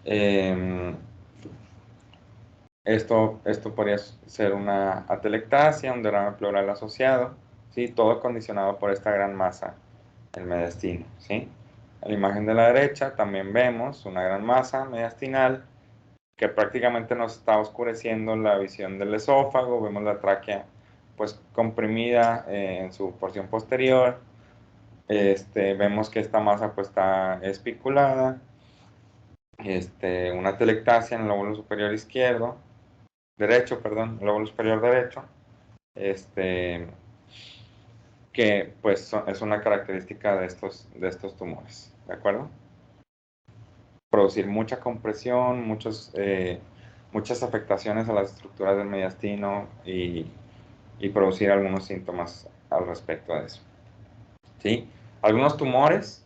Em, esto podría ser una atelectasia, un derrame pleural asociado, ¿sí? Todo condicionado por esta gran masa, el mediastino, ¿sí? En la imagen de la derecha también vemos una gran masa mediastinal que prácticamente nos está oscureciendo la visión del esófago. Vemos la tráquea pues comprimida en su porción posterior. Vemos que esta masa pues está espiculada. Una atelectasia en el lóbulo superior izquierdo, derecho, perdón, el lóbulo superior derecho, que pues es una característica de estos tumores, ¿de acuerdo? Producir mucha compresión, muchas afectaciones a las estructuras del mediastino y producir algunos síntomas al respecto de eso, ¿sí? Algunos tumores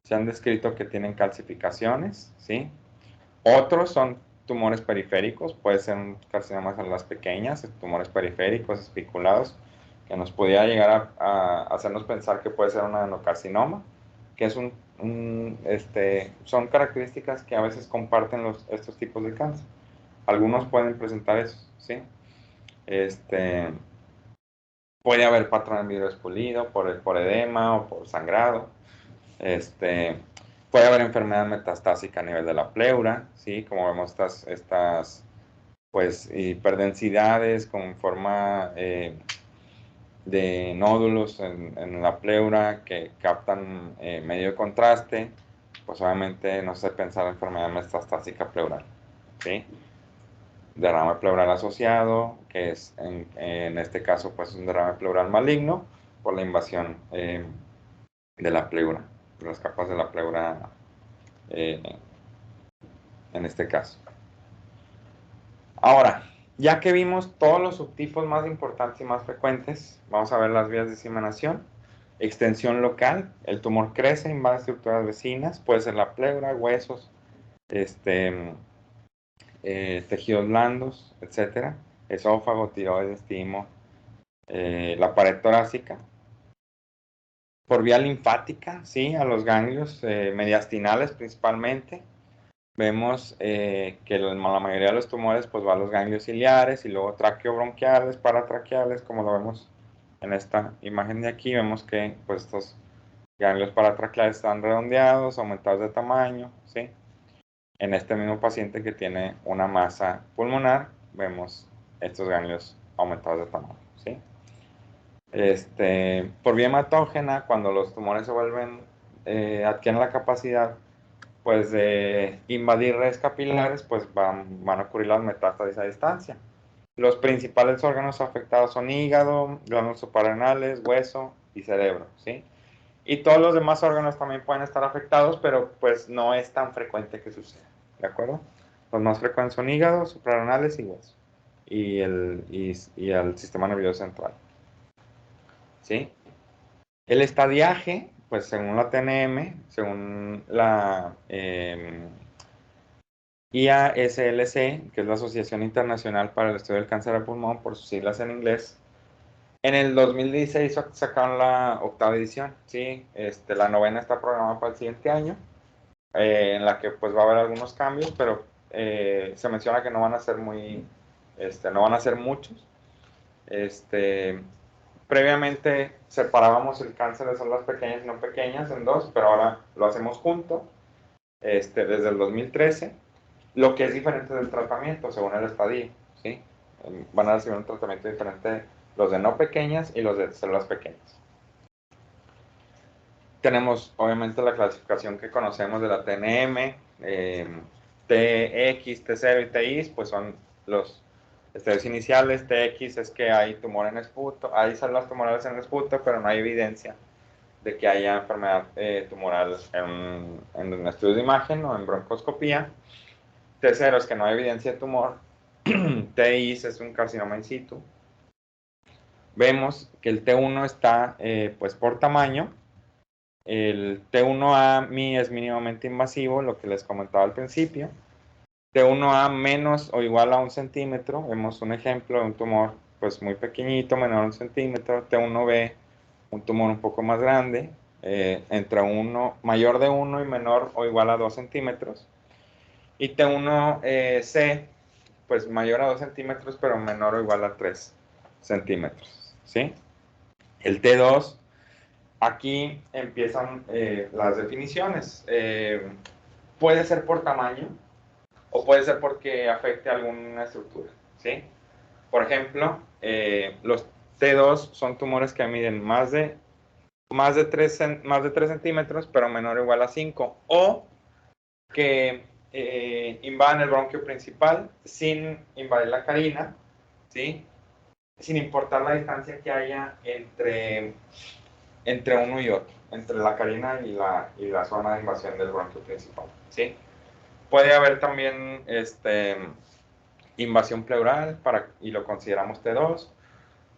se han descrito que tienen calcificaciones, ¿sí? Otros son tumores periféricos, puede ser un carcinoma de células pequeñas, tumores periféricos espiculados, que nos podría llegar a hacernos pensar que puede ser un adenocarcinoma, que es son características que a veces comparten estos tipos de cáncer. Algunos pueden presentar eso, ¿sí? Puede haber patrón en vidrio expulido por edema o por sangrado. Puede haber enfermedad metastásica a nivel de la pleura, ¿sí? Como vemos estas pues, hiperdensidades con forma de nódulos en la pleura que captan medio de contraste, pues obviamente no se pensar en enfermedad metastásica pleural, ¿sí? Derrame pleural asociado, que es en este caso pues un derrame pleural maligno por la invasión de la pleura, de las capas de la pleura en este caso. Ahora, ya que vimos todos los subtipos más importantes y más frecuentes, vamos a ver las vías de diseminación. Extensión local, el tumor crece, invade estructuras vecinas, puede ser la pleura, huesos, tejidos blandos, etcétera, esófago, tiroides, timo, la pared torácica. Por vía linfática, sí, a los ganglios mediastinales principalmente. Vemos que la mayoría de los tumores pues va a los ganglios ciliares y luego traqueobronquiales, paratraqueales, como lo vemos en esta imagen de aquí. Vemos que pues estos ganglios paratraqueales están redondeados, aumentados de tamaño, ¿sí? En este mismo paciente que tiene una masa pulmonar, vemos estos ganglios aumentados de tamaño, ¿sí? Por vía hematógena, cuando los tumores se vuelven, adquieren la capacidad pues de invadir redes capilares, pues van a ocurrir las metástasis a distancia. Los principales órganos afectados son hígado, glándulas suprarrenales, hueso y cerebro, ¿sí? Y todos los demás órganos también pueden estar afectados, pero pues no es tan frecuente que suceda, ¿de acuerdo? Los más frecuentes son hígado, suprarrenales y hueso, y el sistema nervioso central, ¿sí? El estadiaje, pues según la TNM, según la IASLC, que es la Asociación Internacional para el Estudio del Cáncer de Pulmón, por sus siglas en inglés, en el 2016 sacaron la octava edición, ¿sí? La novena está programada para el siguiente año, en la que pues va a haber algunos cambios, pero se menciona que no van a ser no van a ser muchos. Previamente separábamos el cáncer de células pequeñas y no pequeñas en dos, pero ahora lo hacemos junto, desde el 2013, lo que es diferente del tratamiento según el estadio, ¿sí? Van a recibir un tratamiento diferente los de no pequeñas y los de células pequeñas. Tenemos obviamente la clasificación que conocemos de la TNM, TX, T0 y TI, pues son los estadios iniciales. TX es que hay tumor en esputo, hay células tumorales en el esputo, pero no hay evidencia de que haya enfermedad tumoral en estudios de imagen o en broncoscopía. T0 es que no hay evidencia de tumor. TI es un carcinoma in situ. Vemos que el T1 está pues por tamaño. El T1A mi es mínimamente invasivo, lo que les comentaba al principio. T1A menos o igual a 1 centímetro. Vemos un ejemplo de un tumor pues muy pequeñito, menor a 1 centímetro. T1B, un tumor un poco más grande, entre mayor de 1 y menor o igual a 2 centímetros. Y T1C, pues mayor a 2 centímetros, pero menor o igual a 3 centímetros, ¿sí? El T2, aquí empiezan las definiciones. Puede ser por tamaño o puede ser porque afecte alguna estructura, ¿sí? Por ejemplo, los T2 son tumores que miden más de 3 centímetros, pero menor o igual a 5, o que invaden el bronquio principal sin invadir la carina, ¿sí? Sin importar la distancia que haya entre uno y otro, entre la carina y la zona de invasión del bronquio principal, ¿sí? Puede haber también invasión pleural y lo consideramos T2.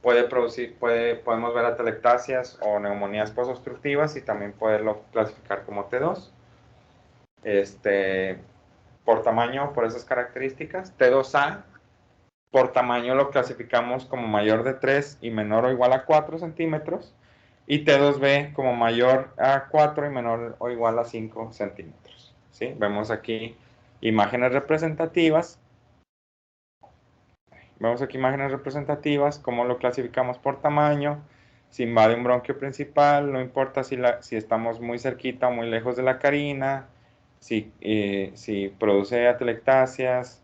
Podemos ver atelectasias o neumonías posobstructivas y también poderlo clasificar como T2. Por tamaño, por esas características. T2A, por tamaño lo clasificamos como mayor de 3 y menor o igual a 4 centímetros. Y T2B como mayor a 4 y menor o igual a 5 centímetros. ¿Sí? Vemos aquí imágenes representativas. Vemos aquí imágenes representativas, cómo lo clasificamos por tamaño. Si invade un bronquio principal, no importa si estamos muy cerquita o muy lejos de la carina, si produce atelectasias,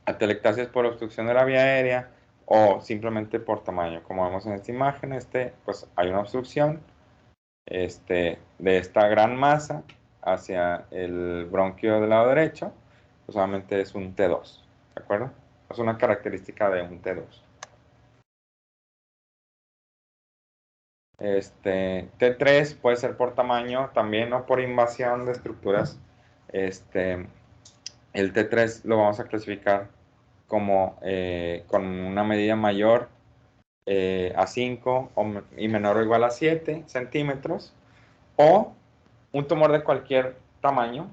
atelectasias por obstrucción de la vía aérea o simplemente por tamaño. Como vemos en esta imagen, pues hay una obstrucción de esta gran masa hacia el bronquio del lado derecho, pues solamente es un T2, ¿de acuerdo? Es una característica de un T2. T3 puede ser por tamaño también o por invasión de estructuras. El T3 lo vamos a clasificar como con una medida mayor a 5 y menor o igual a 7 centímetros, o un tumor de cualquier tamaño,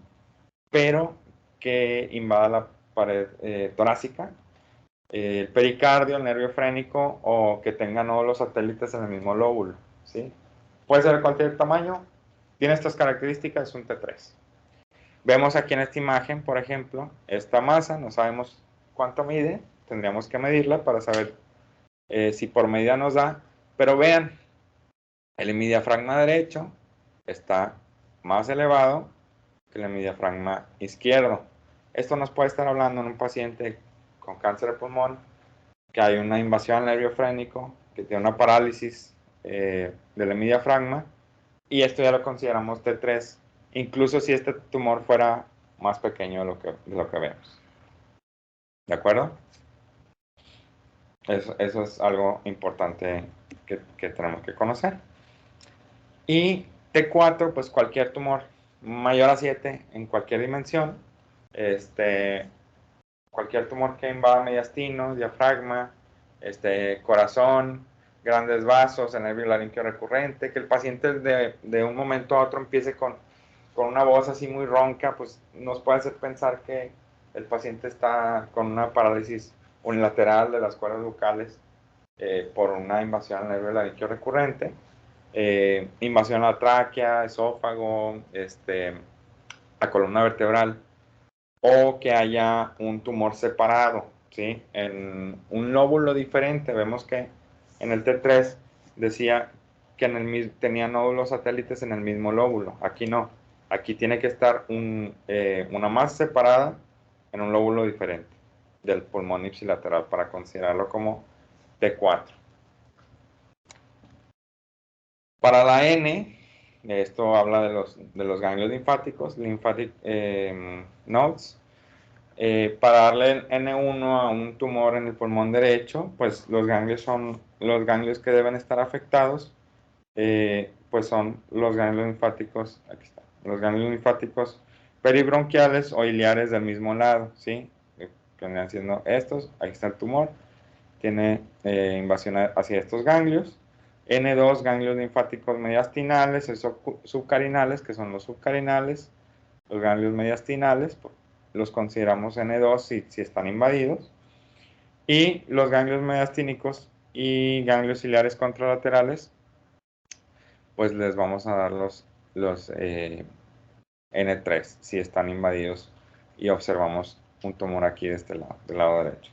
pero que invada la pared torácica, el pericardio, el nervio frénico, o que tenga nódulos satélites en el mismo lóbulo, ¿sí? Puede ser de cualquier tamaño, tiene estas características, es un T3. Vemos aquí en esta imagen, por ejemplo, esta masa, no sabemos cuánto mide, tendríamos que medirla para saber si por medida nos da, pero vean, el hemidiafragma derecho está más elevado que el hemidiafragma izquierdo. Esto nos puede estar hablando en un paciente con cáncer de pulmón, que hay una invasión al nervio frénico, que tiene una parálisis del hemidiafragma, y esto ya lo consideramos T3, incluso si este tumor fuera más pequeño de lo que vemos. ¿De acuerdo? Eso es algo importante que tenemos que conocer. Y T4, pues cualquier tumor mayor a 7 en cualquier dimensión, cualquier tumor que invada mediastino, diafragma, corazón, grandes vasos, el nervio laríngeo recurrente, que el paciente de un momento a otro empiece con una voz así muy ronca, pues nos puede hacer pensar que el paciente está con una parálisis unilateral de las cuerdas vocales por una invasión al nervio laríngeo recurrente, invasión a la tráquea, esófago, la columna vertebral, o que haya un tumor separado, ¿sí? En un lóbulo diferente. Vemos que en el T3 decía que tenía nódulos satélites en el mismo lóbulo. Aquí no. Aquí tiene que estar una masa separada en un lóbulo diferente del pulmón ipsilateral para considerarlo como T4. Para la N, Esto habla de los ganglios linfáticos, lymphatic nodes. Para darle N1 a un tumor en el pulmón derecho, pues los ganglios son los ganglios que deben estar afectados, pues son los ganglios linfáticos, aquí está, los ganglios linfáticos peribronquiales o iliares del mismo lado, ¿sí? Que vendrían siendo estos, ahí está el tumor, tiene invasión hacia estos ganglios. N2, ganglios linfáticos mediastinales, subcarinales, que son los subcarinales, los ganglios mediastinales, los consideramos N2 si están invadidos. Y los ganglios mediastínicos y ganglios ciliares contralaterales, pues les vamos a dar los N3 si están invadidos y observamos un tumor aquí de este lado, del lado derecho.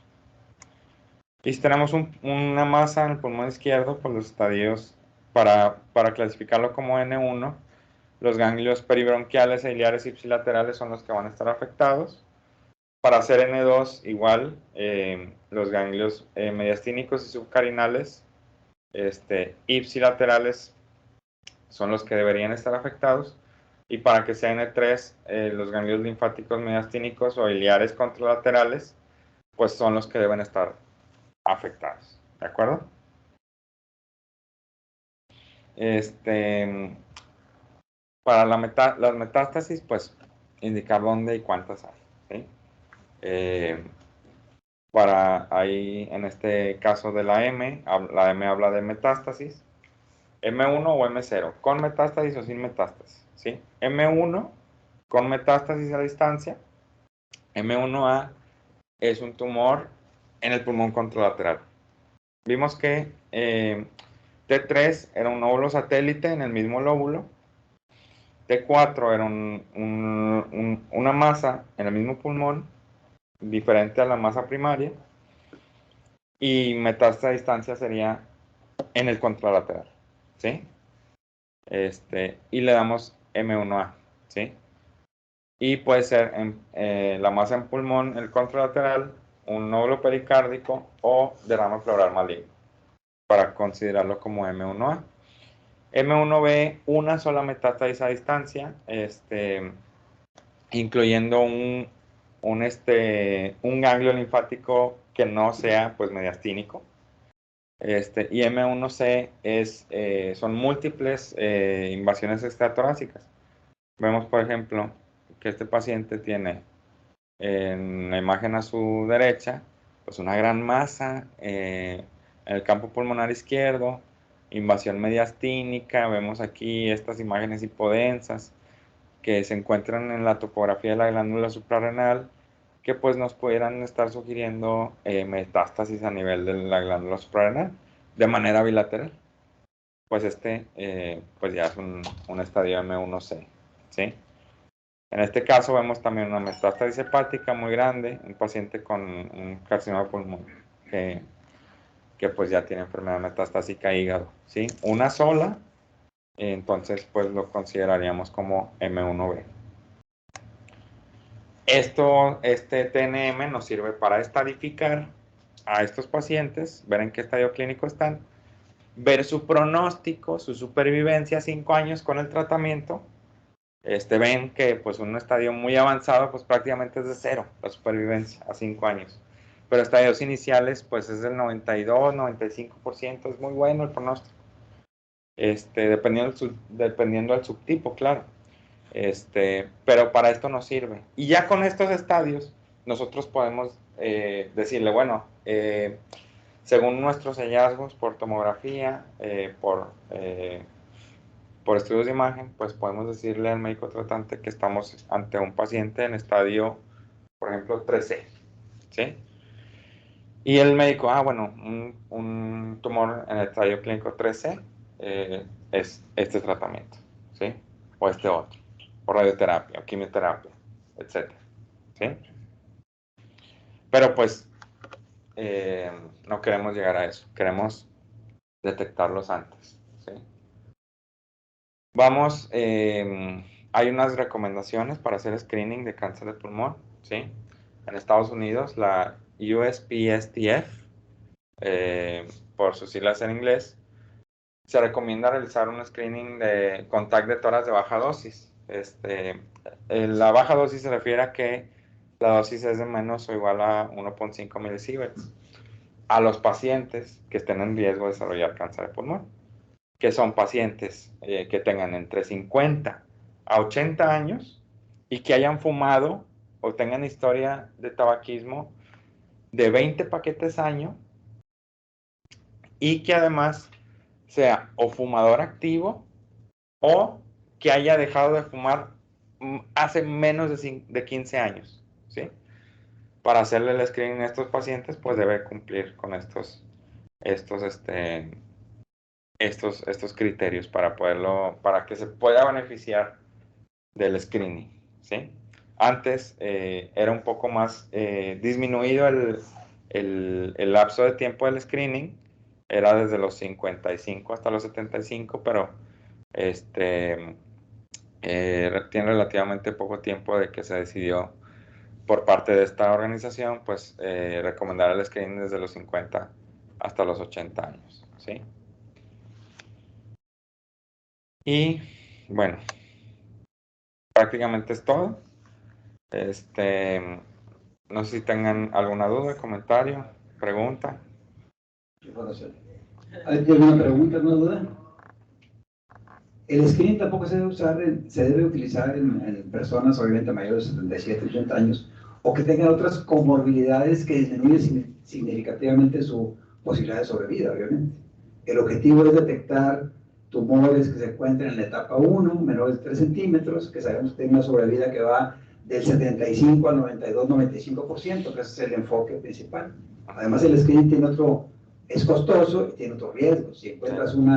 Y si tenemos una masa en el pulmón izquierdo, pues los estadios, para clasificarlo como N1, los ganglios peribronquiales e iliares ipsilaterales son los que van a estar afectados. Para hacer N2, igual, los ganglios mediastínicos y subcarinales ipsilaterales son los que deberían estar afectados. Y para que sea N3, los ganglios linfáticos mediastínicos o iliares contralaterales, pues son los que deben estar afectados. ¿De acuerdo? Para las metástasis, pues indicar dónde y cuántas hay. ¿Sí? Para ahí, en este caso de la M habla de metástasis. M1 o M0, con metástasis o sin metástasis. ¿Sí? M1, con metástasis a distancia. M1A es un tumor en el pulmón contralateral. Vimos que T3 era un óvulo satélite en el mismo lóbulo. T4 era una masa en el mismo pulmón, diferente a la masa primaria. Y metástasis a distancia sería en el contralateral. ¿Sí? Y le damos M1A. ¿Sí? Y puede ser la masa en pulmón, el contralateral, un nódulo pericárdico o derrame pleural maligno, para considerarlo como M1A. M1B, una sola metástasis a distancia, incluyendo un ganglio linfático que no sea pues mediastínico. Y M1C son múltiples invasiones extratorácicas. Vemos, por ejemplo, que este paciente tiene en la imagen a su derecha, pues una gran masa en el campo pulmonar izquierdo, invasión mediastínica. Vemos aquí estas imágenes hipodensas que se encuentran en la topografía de la glándula suprarrenal, que pues nos pudieran estar sugiriendo metástasis a nivel de la glándula suprarrenal de manera bilateral. Pues pues ya es un estadio M1C, ¿sí? En este caso vemos también una metástasis hepática muy grande, un paciente con un carcinoma de pulmón que pues ya tiene enfermedad metastásica hígado, ¿sí? Una sola, entonces pues lo consideraríamos como M1B. Este TNM nos sirve para estadificar a estos pacientes, ver en qué estadio clínico están, ver su pronóstico, su supervivencia 5 años con el tratamiento. Ven que pues un estadio muy avanzado pues prácticamente es de 0 la supervivencia a 5 años, pero estadios iniciales pues es del 92, 95%, es muy bueno el pronóstico, dependiendo del subtipo, claro, pero para esto nos sirve. Y ya con estos estadios nosotros podemos decirle, bueno, según nuestros hallazgos por tomografía, por estudios de imagen, pues podemos decirle al médico tratante que estamos ante un paciente en estadio, por ejemplo, 3C, ¿sí? Y el médico, bueno, un tumor en el estadio clínico 3C es este tratamiento, ¿sí? O este otro, o radioterapia, o quimioterapia, etc. ¿Sí? Pero pues no queremos llegar a eso, queremos detectarlos antes, ¿sí? Vamos, hay unas recomendaciones para hacer screening de cáncer de pulmón, ¿sí? En Estados Unidos, la USPSTF, por sus siglas en inglés, se recomienda realizar un screening con TAC de tórax de baja dosis. La baja dosis se refiere a que la dosis es de menos o igual a 1.5 milisieverts a los pacientes que estén en riesgo de desarrollar cáncer de pulmón, que son pacientes que tengan entre 50 a 80 años y que hayan fumado o tengan historia de tabaquismo de 20 paquetes año y que además sea o fumador activo o que haya dejado de fumar hace menos de 15 años, ¿sí? Para hacerle el screening a estos pacientes, pues debe cumplir con estos criterios para que se pueda beneficiar del screening, ¿sí? Antes era un poco más disminuido el lapso de tiempo del screening, era desde los 55 hasta los 75, pero tiene relativamente poco tiempo de que se decidió por parte de esta organización, pues recomendar el screening desde los 50 hasta los 80 años, ¿sí? Y bueno, prácticamente es todo. No sé si tengan alguna duda, comentario, pregunta. ¿Hay alguna pregunta, alguna duda? El screening tampoco se debe utilizar en personas obviamente mayores de 77, 80 años o que tengan otras comorbilidades que disminuyen significativamente su posibilidad de sobrevida, obviamente. El objetivo es detectar tumores que se encuentren en la etapa 1, menores de 3 centímetros, que sabemos que tienen una sobrevida que va del 75 al 92, 95%, que ese es el enfoque principal. Además, el screening es costoso y tiene otros riesgos. Si encuentras un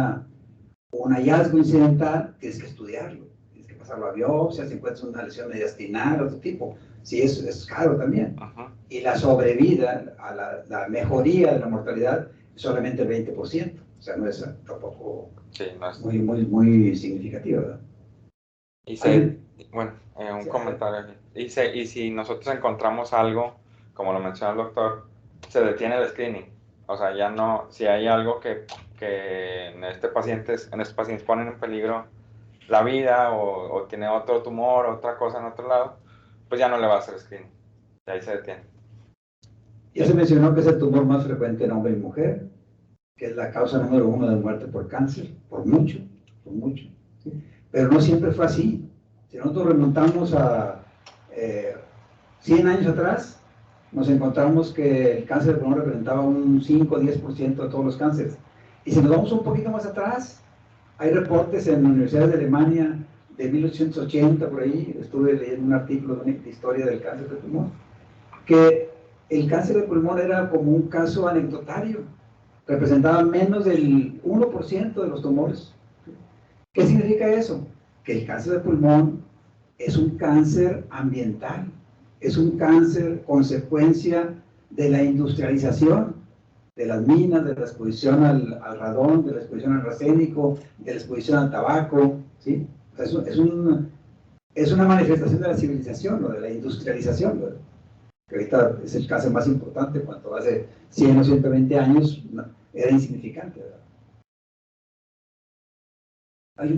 hallazgo incidental, tienes que estudiarlo, tienes que pasarlo a biopsia, si encuentras una lesión mediastinal, otro tipo. Sí, es caro también. Ajá. Y la sobrevida, la mejoría de la mortalidad, es solamente el 20%. O sea, no es tampoco muy significativa, ¿verdad? Bueno, un comentario aquí. Y si nosotros encontramos algo, como lo menciona el doctor, se detiene el screening. O sea, ya no, si hay algo que en estos pacientes ponen en peligro la vida o tiene otro tumor, otra cosa en otro lado, pues ya no le va a hacer screening. Y ahí se detiene. Ya se mencionó que es el tumor más frecuente en hombre y mujer, que es la causa número 1 de muerte por cáncer, por mucho, ¿sí? Pero no siempre fue así. Si nosotros remontamos a 100 años atrás, nos encontramos que el cáncer de pulmón representaba un 5 o 10% de todos los cánceres. Y si nos vamos un poquito más atrás, hay reportes en universidades de Alemania de 1880, por ahí, estuve leyendo un artículo de una historia del cáncer de pulmón, que el cáncer de pulmón era como un caso anecdotario, representaba menos del 1% de los tumores. ¿Qué significa eso? Que el cáncer de pulmón es un cáncer ambiental, es un cáncer consecuencia de la industrialización, de las minas, de la exposición al radón, de la exposición al arsénico, de la exposición al tabaco, ¿sí? O sea, es una manifestación de la civilización, ¿no? De la industrialización, ¿no? Que ahorita es el caso más importante, cuando hace 100 o 120 años era insignificante, ¿verdad?